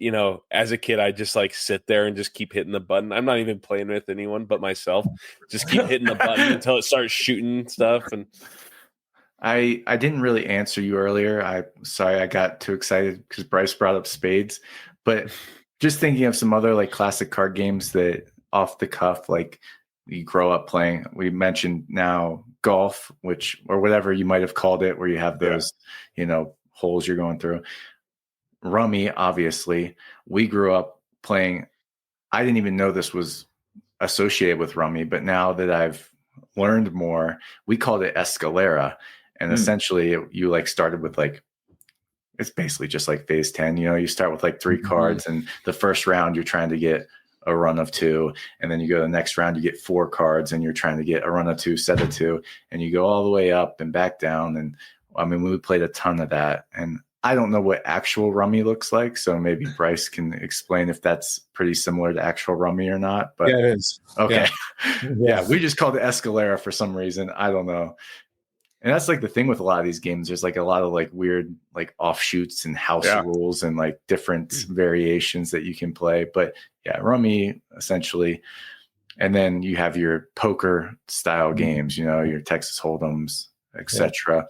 as a kid, I just like sit there and just keep hitting the button. I'm not even playing with anyone but myself. Just keep hitting the button until it starts shooting stuff. And I didn't really answer you earlier. Sorry, I got too excited because Bryce brought up Spades. But just thinking of some other like classic card games that off the cuff, like you grow up playing. We mentioned now golf, or whatever you might have called it, where you have those, holes you're going through. Rummy, obviously. We grew up playing. I didn't even know this was associated with Rummy, but now that I've learned more, we called it Escalera. And essentially you like started with like, it's basically just like phase 10, you start with like 3 cards and the first round you're trying to get a run of 2, and then you go to the next round, you get 4 cards and you're trying to get a run of 2, set of 2, and you go all the way up and back down. And I mean, we played a ton of that, and I don't know what actual Rummy looks like. So maybe Bryce can explain if that's pretty similar to actual Rummy or not, but yeah, it is. Okay. Yeah. We just called it Escalera for some reason. I don't know. And that's like the thing with a lot of these games. There's like a lot of like weird like offshoots and house rules and like different variations that you can play. But yeah, Rummy essentially. And then you have your poker style games, you know, your Texas Hold'ems, etc.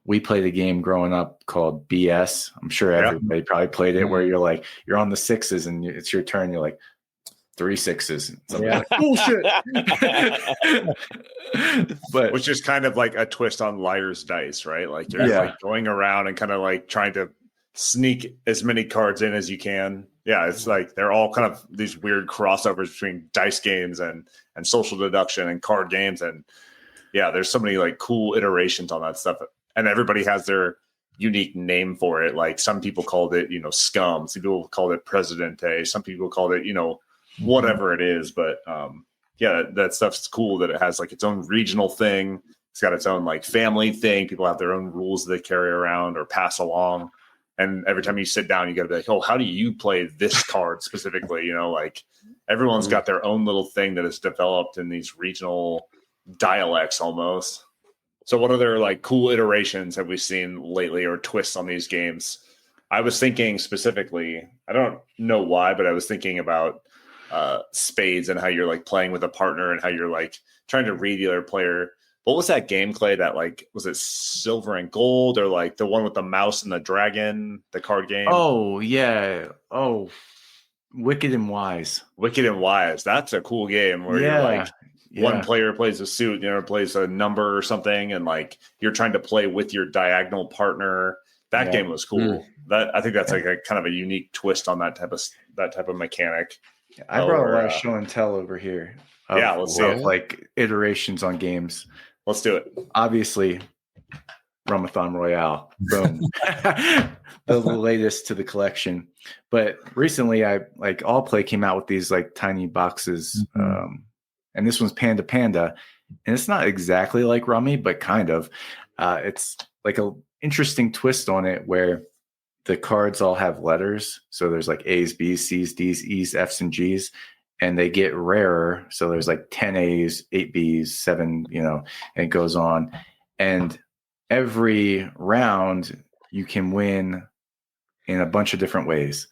We played a game growing up called BS. I'm sure everybody probably played it, where you're on the sixes and it's your turn. You're like 3 6s. And like, bullshit. But which is kind of like a twist on Liar's Dice, right? Like you're like going around and kind of like trying to sneak as many cards in as you can. Yeah, it's like they're all kind of these weird crossovers between dice games and social deduction and card games. And yeah, there's so many like cool iterations on that stuff. And everybody has their unique name for it. Like some people called it, you know, Scum. Some people called it Presidente. Some people called it, you know, whatever it is. But yeah, that stuff's cool that it has like its own regional thing. It's got its own like family thing. People have their own rules that they carry around or pass along. And every time you sit down, you got to be like, oh, how do you play this card specifically? You know, like everyone's got their own little thing that is developed in these regional dialects almost. So what other like cool iterations have we seen lately or twists on these games? I was thinking specifically, I don't know why, but I was thinking about spades and how you're like playing with a partner and how you're like trying to read the other player. What was that game, Clay, that like, was it Silver and Gold or like the one with the mouse and the dragon, the card game? Oh, yeah. Oh, Wicked and Wise. Wicked and Wise. That's a cool game where you're like, one player plays a suit, the other plays a number or something. And like, you're trying to play with your diagonal partner. That game was cool. I think that's like a kind of a unique twist on that type of mechanic. I brought a lot of show and tell over here. Let's see like iterations on games. Let's do it. Obviously, Rumathon Royale. Boom. The latest to the collection. But recently, All Play came out with these like tiny boxes. And this one's Panda Panda. And it's not exactly like Rummy, but kind of. It's like an interesting twist on it where the cards all have letters. So there's like A's, B's, C's, D's, E's, F's, and G's. And they get rarer. So there's like 10 A's, 8 B's, 7, you know, and it goes on. And every round you can win in a bunch of different ways.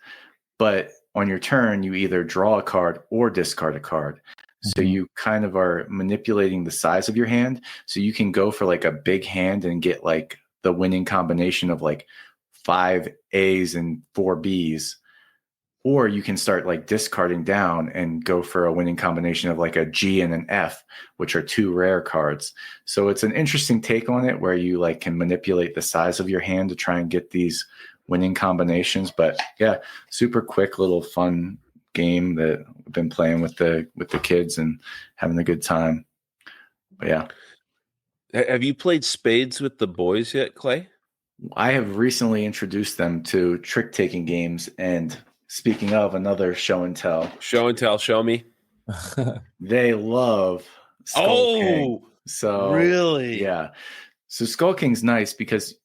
But on your turn, you either draw a card or discard a card. So you kind of are manipulating the size of your hand. So you can go for like a big hand and get like the winning combination of like 5 A's and 4 B's. Or you can start like discarding down and go for a winning combination of like a G and an F, which are 2 rare cards. So it's an interesting take on it where you like can manipulate the size of your hand to try and get these winning combinations. But yeah, super quick little fun game that we've been playing with the kids and having a good time. But yeah. Have you played spades with the boys yet, Clay? I have recently introduced them to trick-taking games, and speaking of another show and tell. Show and tell, show me. They love Skull King. So really? Yeah. So Skull King's nice because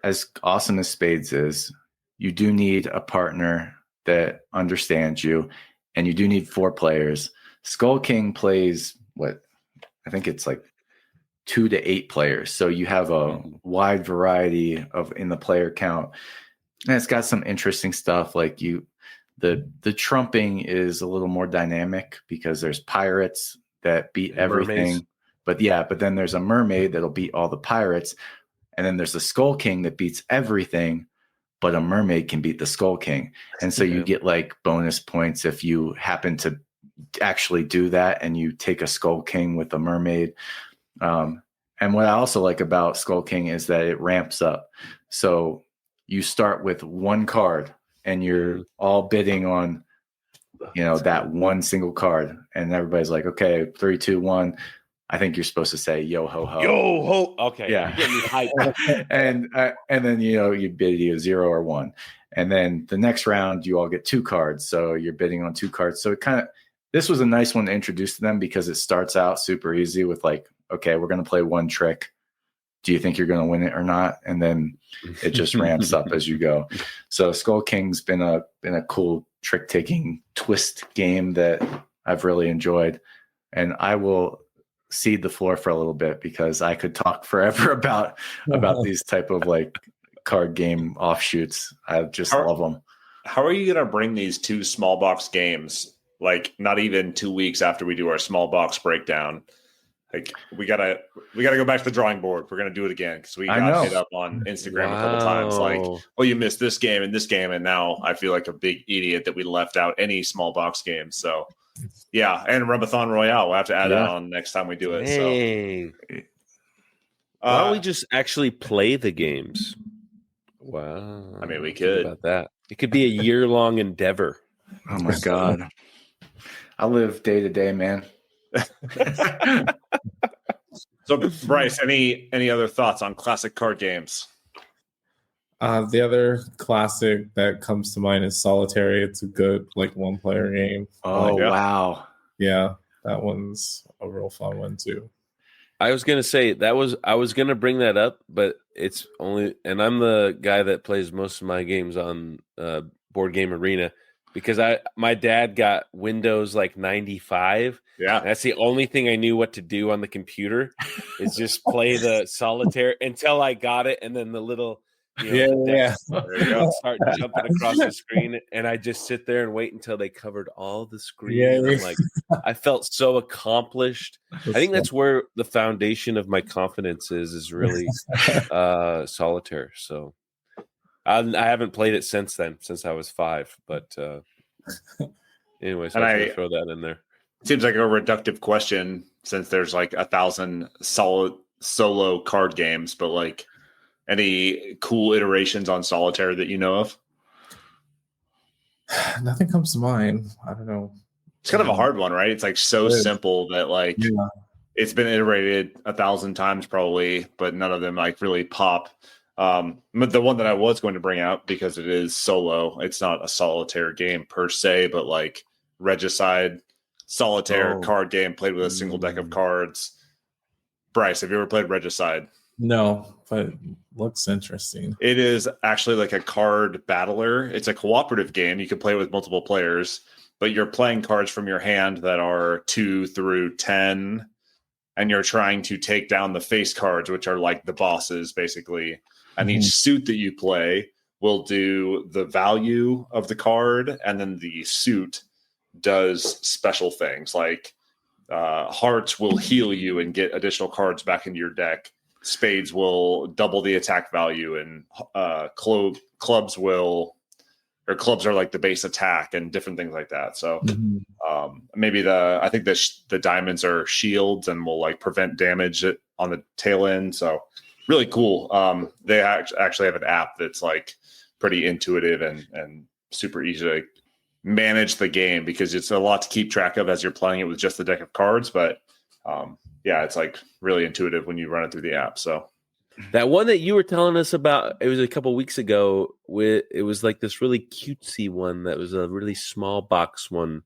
as awesome as Spades is, you do need a partner that understands you, and you do need 4 players. Skull King plays I think it's like 2 to 8 players. So you have a wide variety in the player count. And it's got some interesting stuff like the trumping is a little more dynamic because there's pirates that beat everything. Mermaids. But then there's a mermaid that'll beat all the pirates. And then there's the Skull King that beats everything, but a mermaid can beat the Skull King. And so you get like bonus points if you happen to actually do that and you take a Skull King with a mermaid. And what I also like about Skull King is that it ramps up. So you start with 1 card and you're all bidding on, that one single card. And everybody's like, okay, 3, 2, 1. I think you're supposed to say yo ho ho. Yo ho. Okay. Yeah. You're getting me hyped. and then you bid either 0 or 1. And then the next round you all get 2 cards. So you're bidding on 2 cards. So this was a nice one to introduce to them because it starts out super easy with like, okay, we're going to play 1 trick. Do you think you're going to win it or not? And then it just ramps up as you go. So Skull King's been a cool trick taking twist game that I've really enjoyed. And I will cede the floor for a little bit because I could talk forever about these type of like card game offshoots. I just love them. How are you going to bring these 2 small box games, like not even 2 weeks after we do our small box breakdown? Like we gotta go back to the drawing board. We're gonna do it again because we got hit up on Instagram a couple times. Like, oh, you missed this game and this game, and now I feel like a big idiot that we left out any small box games. So, yeah, and Rumathon Royale. We'll have to add that on next time we do it. Dang. So, why don't we just actually play the games? Wow. I mean, we could. About that. It could be a year-long endeavor. Oh my god. I live day to day, man. So, Bryce, any other thoughts on classic card games? The other classic that comes to mind is Solitaire. It's a good like 1-player game. Oh wow. Yeah, that one's a real fun one too. I was gonna say I was gonna bring that up, but it's only, and I'm the guy that plays most of my games on Board Game Arena because my dad got Windows like 95. Yeah, that's the only thing I knew what to do on the computer is just play the Solitaire until I got it, and then the little there you go, start jumping across the screen, and I just sit there and wait until they covered all the screen. Yeah. I'm like, I felt so accomplished. I think that's where the foundation of my confidence is really Solitaire. So I haven't played it since I was 5. But anyways, I'm going to throw that in there. Seems like a reductive question since there's like 1,000 solo card games, but like any cool iterations on Solitaire that you know of? Nothing comes to mind. I don't know. It's kind of a hard one, right? It's like so simple that like it's been iterated 1,000 times probably, but none of them like really pop. But the one that I was going to bring out, because it is solo, it's not a Solitaire game per se, but like Regicide Solitaire card game played with a single deck of cards. Bryce, have you ever played Regicide? No, but looks interesting. It is actually like a card battler. It's a cooperative game. You can play with multiple players, but you're playing cards from your hand that are 2 through 10, and you're trying to take down the face cards, which are like the bosses, basically. And each suit that you play will do the value of the card, and then the suit does special things like hearts will heal you and get additional cards back into your deck. Spades will double the attack value, and clubs are like the base attack and different things like that. So maybe I think the diamonds are shields and will like prevent damage on the tail end. So really cool. They actually have an app that's like pretty intuitive and super easy to manage the game because it's a lot to keep track of as you're playing it with just the deck of cards. But it's like really intuitive when you run it through the app. So that one that you were telling us about, it was a couple weeks ago. It was like this really cutesy one that was a really small box one.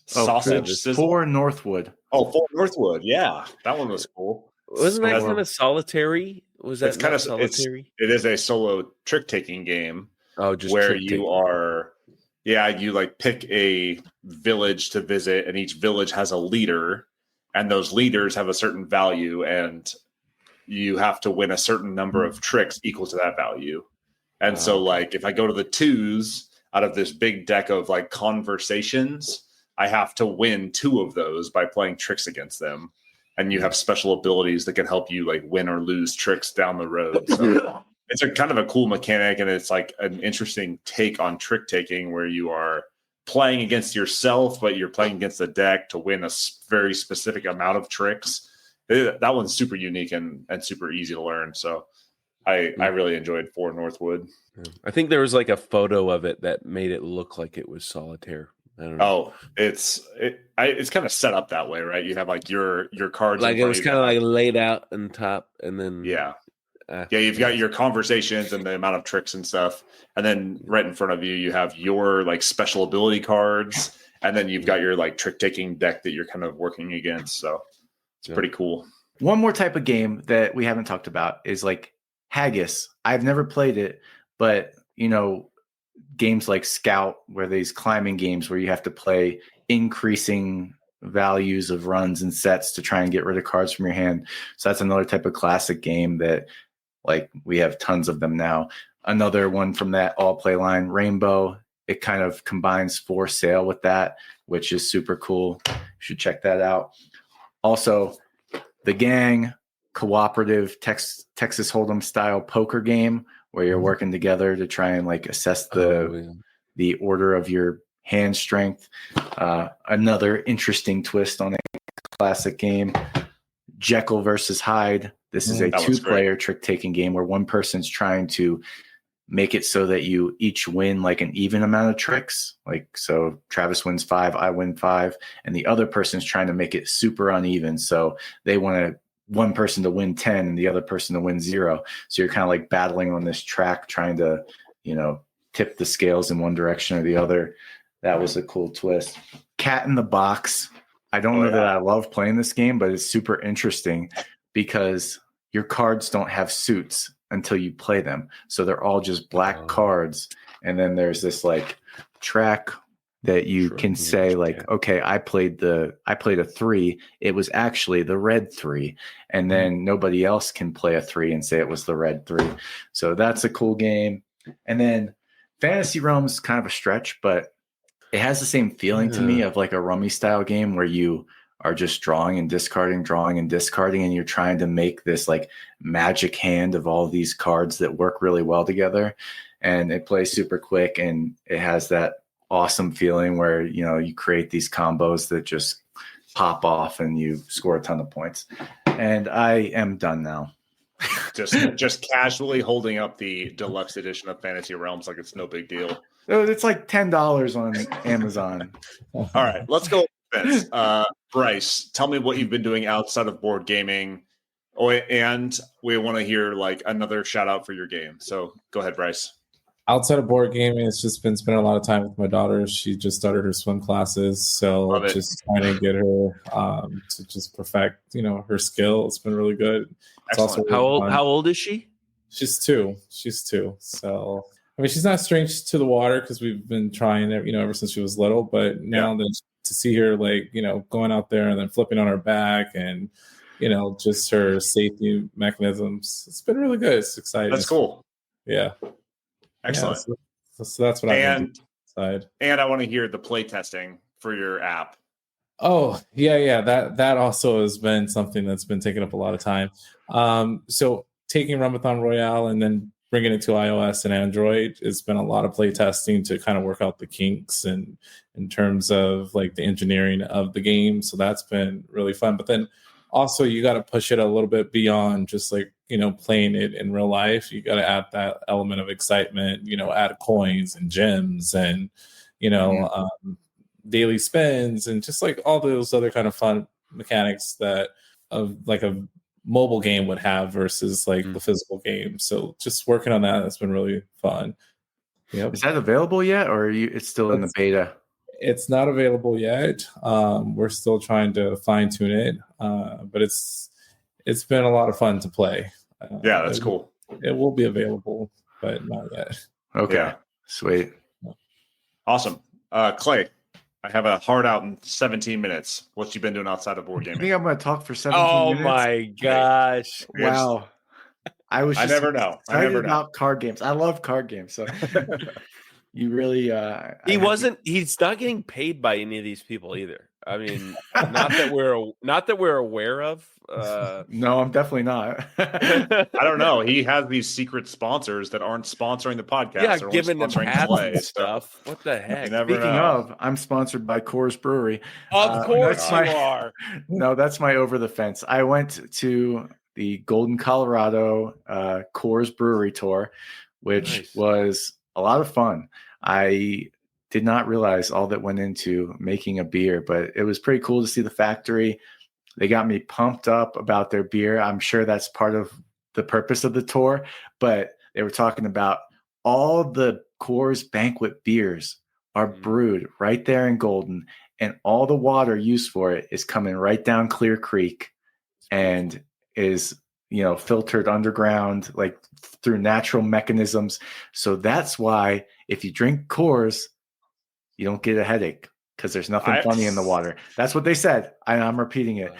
Sausage for Northwood. Oh, for Northwood. Yeah, that one was cool. Wasn't that kind of solitary? Was that it's kind of solitary? It is a solo trick taking game. Oh, just where you are. Yeah, you like pick a village to visit, and each village has a leader, and those leaders have a certain value, and you have to win a certain number of tricks equal to that value. And so, like, if I go to the 2s out of this big deck of like conversations, I have to win 2 of those by playing tricks against them. And you have special abilities that can help you like win or lose tricks down the road. So it's a kind of a cool mechanic, and it's like an interesting take on trick taking where you are playing against yourself, but you're playing against the deck to win a very specific amount of tricks. That one's super unique and super easy to learn. So I really enjoyed For Northwood. I think there was like a photo of it that made it look like it was solitaire. I don't know. Oh, it's kind of set up that way, right? You have like your cards. Like it was kind of like laid out on top, and then you've got your conversations and the amount of tricks and stuff, and then right in front of you, you have your like special ability cards, and then you've got your like trick taking deck that you're kind of working against. So it's pretty cool. One more type of game that we haven't talked about is like Haggis. I've never played it, but games like Scout, where these climbing games where you have to play increasing values of runs and sets to try and get rid of cards from your hand. So that's another type of classic game that, like, we have tons of them now. Another one from that all play line, Rainbow. It kind of combines For Sale with that, which is super cool. You should check that out. Also, The Gang, cooperative Texas Hold'em style poker game where you're working together to try and like assess the order of your hand strength. Another interesting twist on a classic game, Jekyll versus Hyde. This is a 2-player trick-taking game where one person's trying to make it so that you each win like an even amount of tricks. Like, so Travis wins 5, I win 5, and the other person's trying to make it super uneven. So they want one person to win 10 and the other person to win 0. So you're kind of like battling on this track, trying to, tip the scales in one direction or the other. That was a cool twist. Cat in the Box. I don't know that I love playing this game, but it's super interesting because your cards don't have suits until you play them. So they're all just black cards. And then there's this like track that you can say like, okay, I played a 3. It was actually the red 3. And then nobody else can play a 3 and say it was the red 3. So that's a cool game. And then Fantasy Realms, kind of a stretch, but it has the same feeling to me of like a Rummy style game where you are just drawing and discarding, and you're trying to make this like magic hand of all these cards that work really well together. And it plays super quick, and it has that awesome feeling where, you create these combos that just pop off and you score a ton of points. And I am done now. just casually holding up the deluxe edition of Fantasy Realms like it's no big deal. It's like $10 on Amazon. All right, let's go. Bryce, tell me what you've been doing outside of board gaming. Oh, and we want to hear like another shout out for your game. So go ahead, Bryce. Outside of board gaming, it's just been spending a lot of time with my daughter. She just started her swim classes, so just trying to get her to just perfect, her skill. It's been really good. It's also really how old is she? She's 2. So I mean, she's not strange to the water because we've been trying it, ever since she was little. But now to see her like, going out there and then flipping on her back and, just her safety mechanisms, it's been really good. It's exciting. That's cool. Yeah. Excellent. Yeah, so that's what I'm doing. And I want to hear the play testing for your app. Oh, yeah. That also has been something that's been taking up a lot of time. So taking Rumathon Royale and then bringing it to iOS and Android, it's been a lot of play testing to kind of work out the kinks and in terms of like the engineering of the game. So that's been really fun. But then also you got to push it a little bit beyond just like, playing it in real life. You got to add that element of excitement, add coins and gems and, daily spins and just like all those other kind of fun mechanics that of like a mobile game would have versus like the physical game. So just working on that has been really fun. Yep. Is that available yet, or it's still in the beta? It's not available yet. We're still trying to fine tune it, but it's been a lot of fun to play. That's cool. It will be available, but not yet. Okay, sweet, awesome. Clay, I have a hard out in 17 minutes. What you been doing outside of board gaming? I think I'm going to talk for 17 minutes. Oh my gosh! Wow. I never know. About card games. I love card games. So you really he's not getting paid by any of these people either. I mean, not that we're aware of. No, I'm definitely not. I don't know. He has these secret sponsors that aren't sponsoring the podcast. Yeah, giving them Clay stuff. What the heck? Speaking of, I'm sponsored by Coors Brewery. Of course you are. No, that's my over the fence. I went to the Golden, Colorado Coors Brewery tour, which was a lot of fun. I did not realize all that went into making a beer, but it was pretty cool to see the factory. They got me pumped up about their beer. I'm sure that's part of the purpose of the tour, but they were talking about all the Coors banquet beers are brewed right there in Golden, and all the water used for it is coming right down Clear Creek and is, filtered underground, like through natural mechanisms. So that's why if you drink Coors, you don't get a headache, because there's nothing funny in the water. That's what they said. I'm repeating it.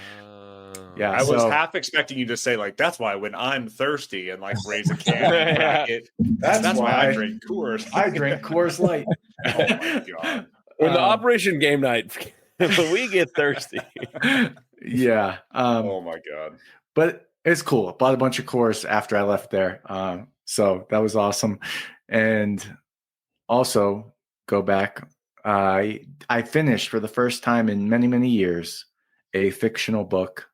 Yeah, I was half expecting you to say like, that's why when I'm thirsty and like raise a can and crack it. That's why I drink Coors. I drink Coors Light. Oh my god! When the Operation Game Night, when we get thirsty. Yeah. Oh my god! But it's cool. I bought a bunch of Coors after I left there. So that was awesome. And also go back. I finished for the first time in many, many years a fictional book.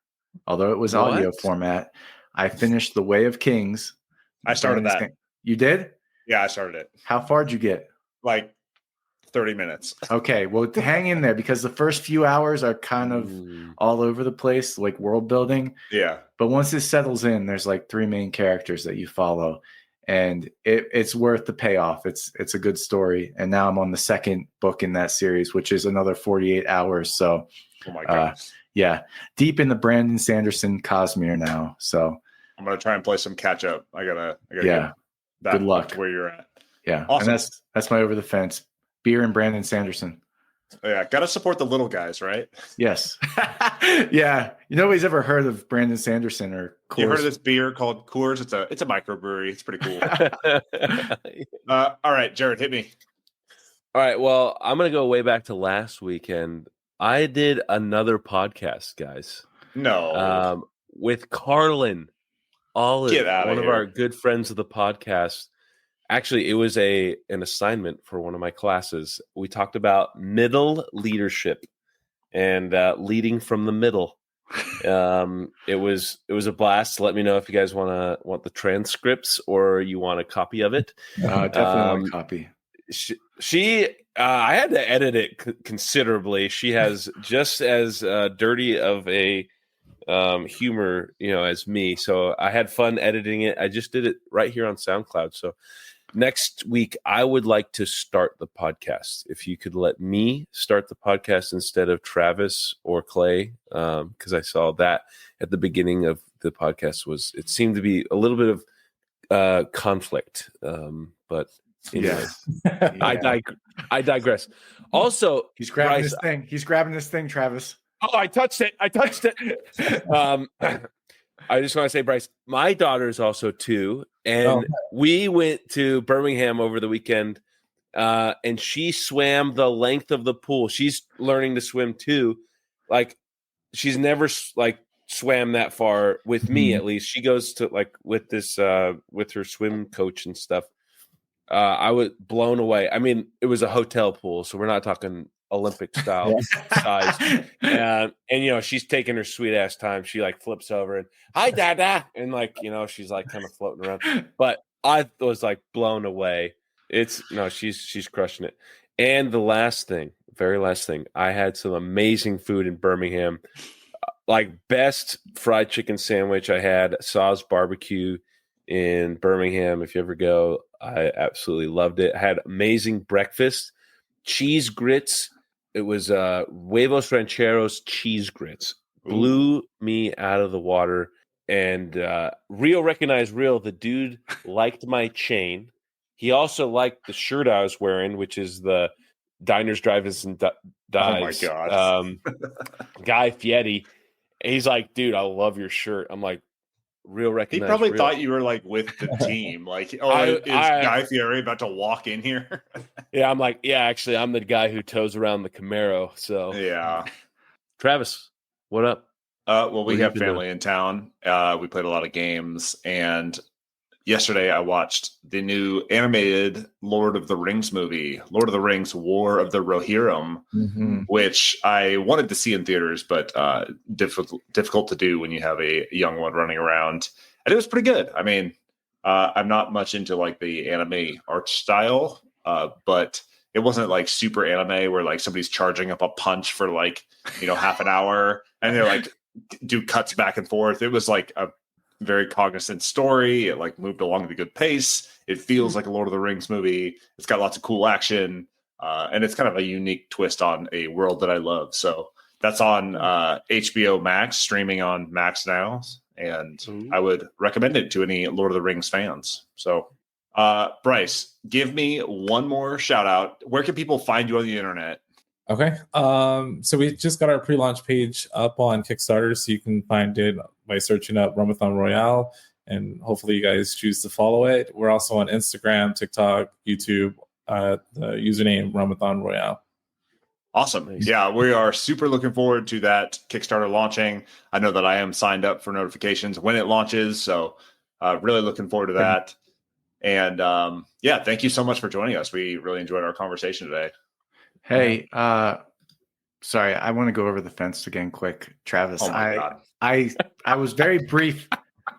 Although it was audio format, I finished The Way of Kings. I started that. You did? Yeah, I started it. How far did you get? Like 30 minutes. Okay, well, hang in there because the first few hours are kind of all over the place, like world building. Yeah. But once it settles in, there's like 3 main characters that you follow, and it's worth the payoff. It's a good story. And now I'm on the second book in that series, which is another 48 hours. So, oh my gosh. Yeah, deep in the Brandon Sanderson Cosmere now. So I'm gonna try and play some catch up. I gotta yeah. Good luck where you're at. Yeah, awesome. And that's my over the fence beer and Brandon Sanderson. Yeah, gotta support the little guys, right? Yes. Yeah, nobody's ever heard of Brandon Sanderson or Coors. You heard of this beer called Coors? It's a microbrewery. It's pretty cool. All right, Jared, hit me. All right, well, I'm gonna go way back to last weekend. I did another podcast, guys. No. With Carlin Olive, one of our good friends of the podcast. Actually, it was an assignment for one of my classes. We talked about middle leadership and leading from the middle. It was a blast. Let me know if you guys want the transcripts or you want a copy of it. Definitely want a copy. She I had to edit it considerably. She has just as dirty of a humor, as me. So I had fun editing it. I just did it right here on SoundCloud. So next week, I would like to start the podcast. If you could let me start the podcast instead of Travis or Clay, because I saw that at the beginning of the podcast it seemed to be a little bit of conflict. But anyway, yeah. I digress. Also, he's grabbing this thing. He's grabbing this thing, Travis. Oh, I touched it. I just want to say, Bryce, my daughter is also 2, and we went to Birmingham over the weekend, and she swam the length of the pool. She's learning to swim too. Like, she's never swam that far with me. At least she goes to with this with her swim coach and stuff. I was blown away. I mean, it was a hotel pool, so we're not talking Olympic style size. And she's taking her sweet ass time. She flips over and hi dada, and she's kind of floating around. But I was blown away. She's crushing it. And the very last thing, I had some amazing food in Birmingham. Best fried chicken sandwich I had, Saw's Barbecue in Birmingham. If you ever go, I absolutely loved it. I had amazing breakfast, cheese grits. It was Huevos Rancheros cheese grits. Blew me out of the water. And Rio recognized Rio. The dude liked my chain. He also liked the shirt I was wearing, which is the Diners, Drive-Ins, and Dives. Oh my god, Guy Fieri. And he's like, dude, I love your shirt. I'm like, Real recognized. He probably Real. thought you were with the team. Is Guy Fieri about to walk in here? Yeah, I'm like, yeah, actually, I'm the guy who tows around the Camaro. So yeah. Travis, what up? Well, we have family in town. We played a lot of games, and yesterday I watched the new animated Lord of the Rings movie, Lord of the Rings: War of the Rohirrim, which I wanted to see in theaters, but difficult to do when you have a young one running around. And it was pretty good. I mean, I'm not much into the anime art style, but it wasn't super anime where somebody's charging up a punch for half an hour and they're do cuts back and forth. It was a very cognizant story. It moved along at a good pace. It feels like a Lord of the Rings movie. It's got lots of cool action, and it's kind of a unique twist on a world that I love. So that's on HBO Max, streaming on Max now, and I would recommend it to any Lord of the Rings fans. So, Bryce, give me one more shout out. Where can people find you on the internet? Okay. So we just got our pre-launch page up on Kickstarter, so you can find it by searching up Rumathon Royale, and hopefully you guys choose to follow it. We're also on Instagram, TikTok, YouTube, the username Rumathon Royale. Awesome. Nice. Yeah, we are super looking forward to that Kickstarter launching. I know that I am signed up for notifications when it launches, so really looking forward to that. And yeah, thank you so much for joining us. We really enjoyed our conversation today. Hey, sorry, I want to go over the fence again quick, Travis. Oh my God. I was very brief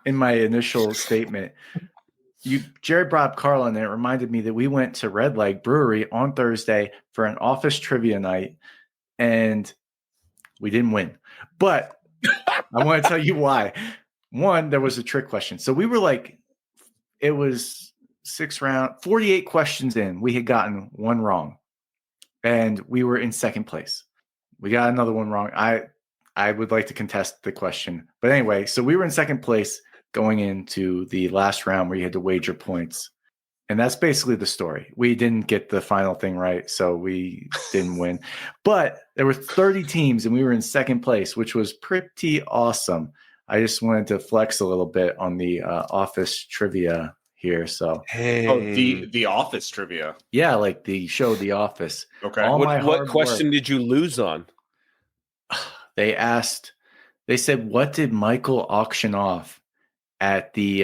in my initial statement. Jared brought up Carl, and it reminded me that we went to Red Leg Brewery on Thursday for an office trivia night, and we didn't win. But I want to tell you why. One, there was a trick question. So we were like, it was 48 questions in. We had gotten one wrong, and we were in second place. We got another one wrong. I would like to contest the question. But anyway, so we were in second place going into the last round where you had to wager points. And that's basically the story. We didn't get the final thing right, so we didn't win. But there were 30 teams, and we were in second place, which was pretty awesome. I just wanted to flex a little bit on the office trivia here. So, the Office trivia. yeah, like the show The Office. Okay. What question did you lose on? They said, what did Michael auction off at the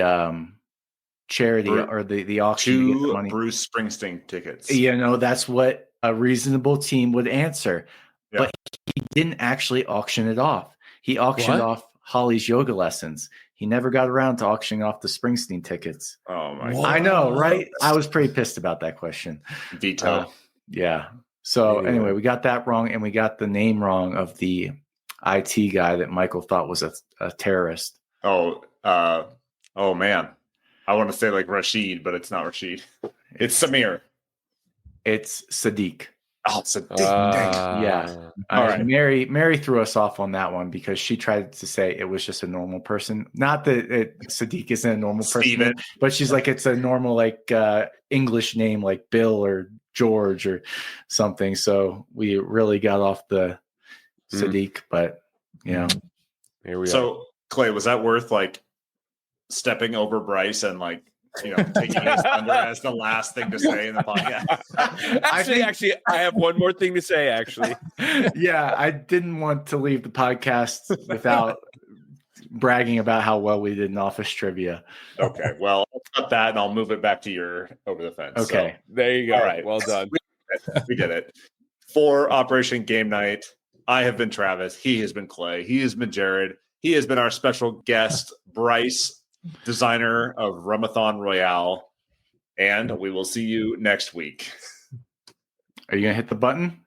charity or the auction to get the 2 money? Bruce Springsteen tickets. You know, that's what a reasonable team would answer. Yeah. But he didn't actually auction it off. He auctioned off Holly's yoga lessons. He never got around to auctioning off the Springsteen tickets. Oh my God. I know, right? I was pretty pissed about that question. Veto. Yeah. So anyway, we got that wrong, and we got the name wrong of the IT guy that Michael thought was a terrorist. Oh man. I want to say like Rashid, but it's not Rashid. It's Samir. It's Sadiq. Oh, Sadiq. Dang. Yeah. All right. Mary threw us off on that one because she tried to say it was just a normal person. Not that Sadiq isn't a normal person, but she's like, it's a normal like English name like Bill or George or something. So we really got off the Sadiq, but here we are. So Clay, was that worth like stepping over Bryce and like, taking his thunder as the last thing to say in the podcast? Actually, I have one more thing to say, actually. Yeah, I didn't want to leave the podcast without bragging about how well we did in office trivia. Okay, well, I'll cut that and I'll move it back to your over the fence. Okay. So, there you go. All right. Well done. We did it. For Operation Game Night, I have been Travis. He has been Clay. He has been Jared. He has been our special guest, Bryce, designer of Rumathon Royale. And we will see you next week. Are you going to hit the button?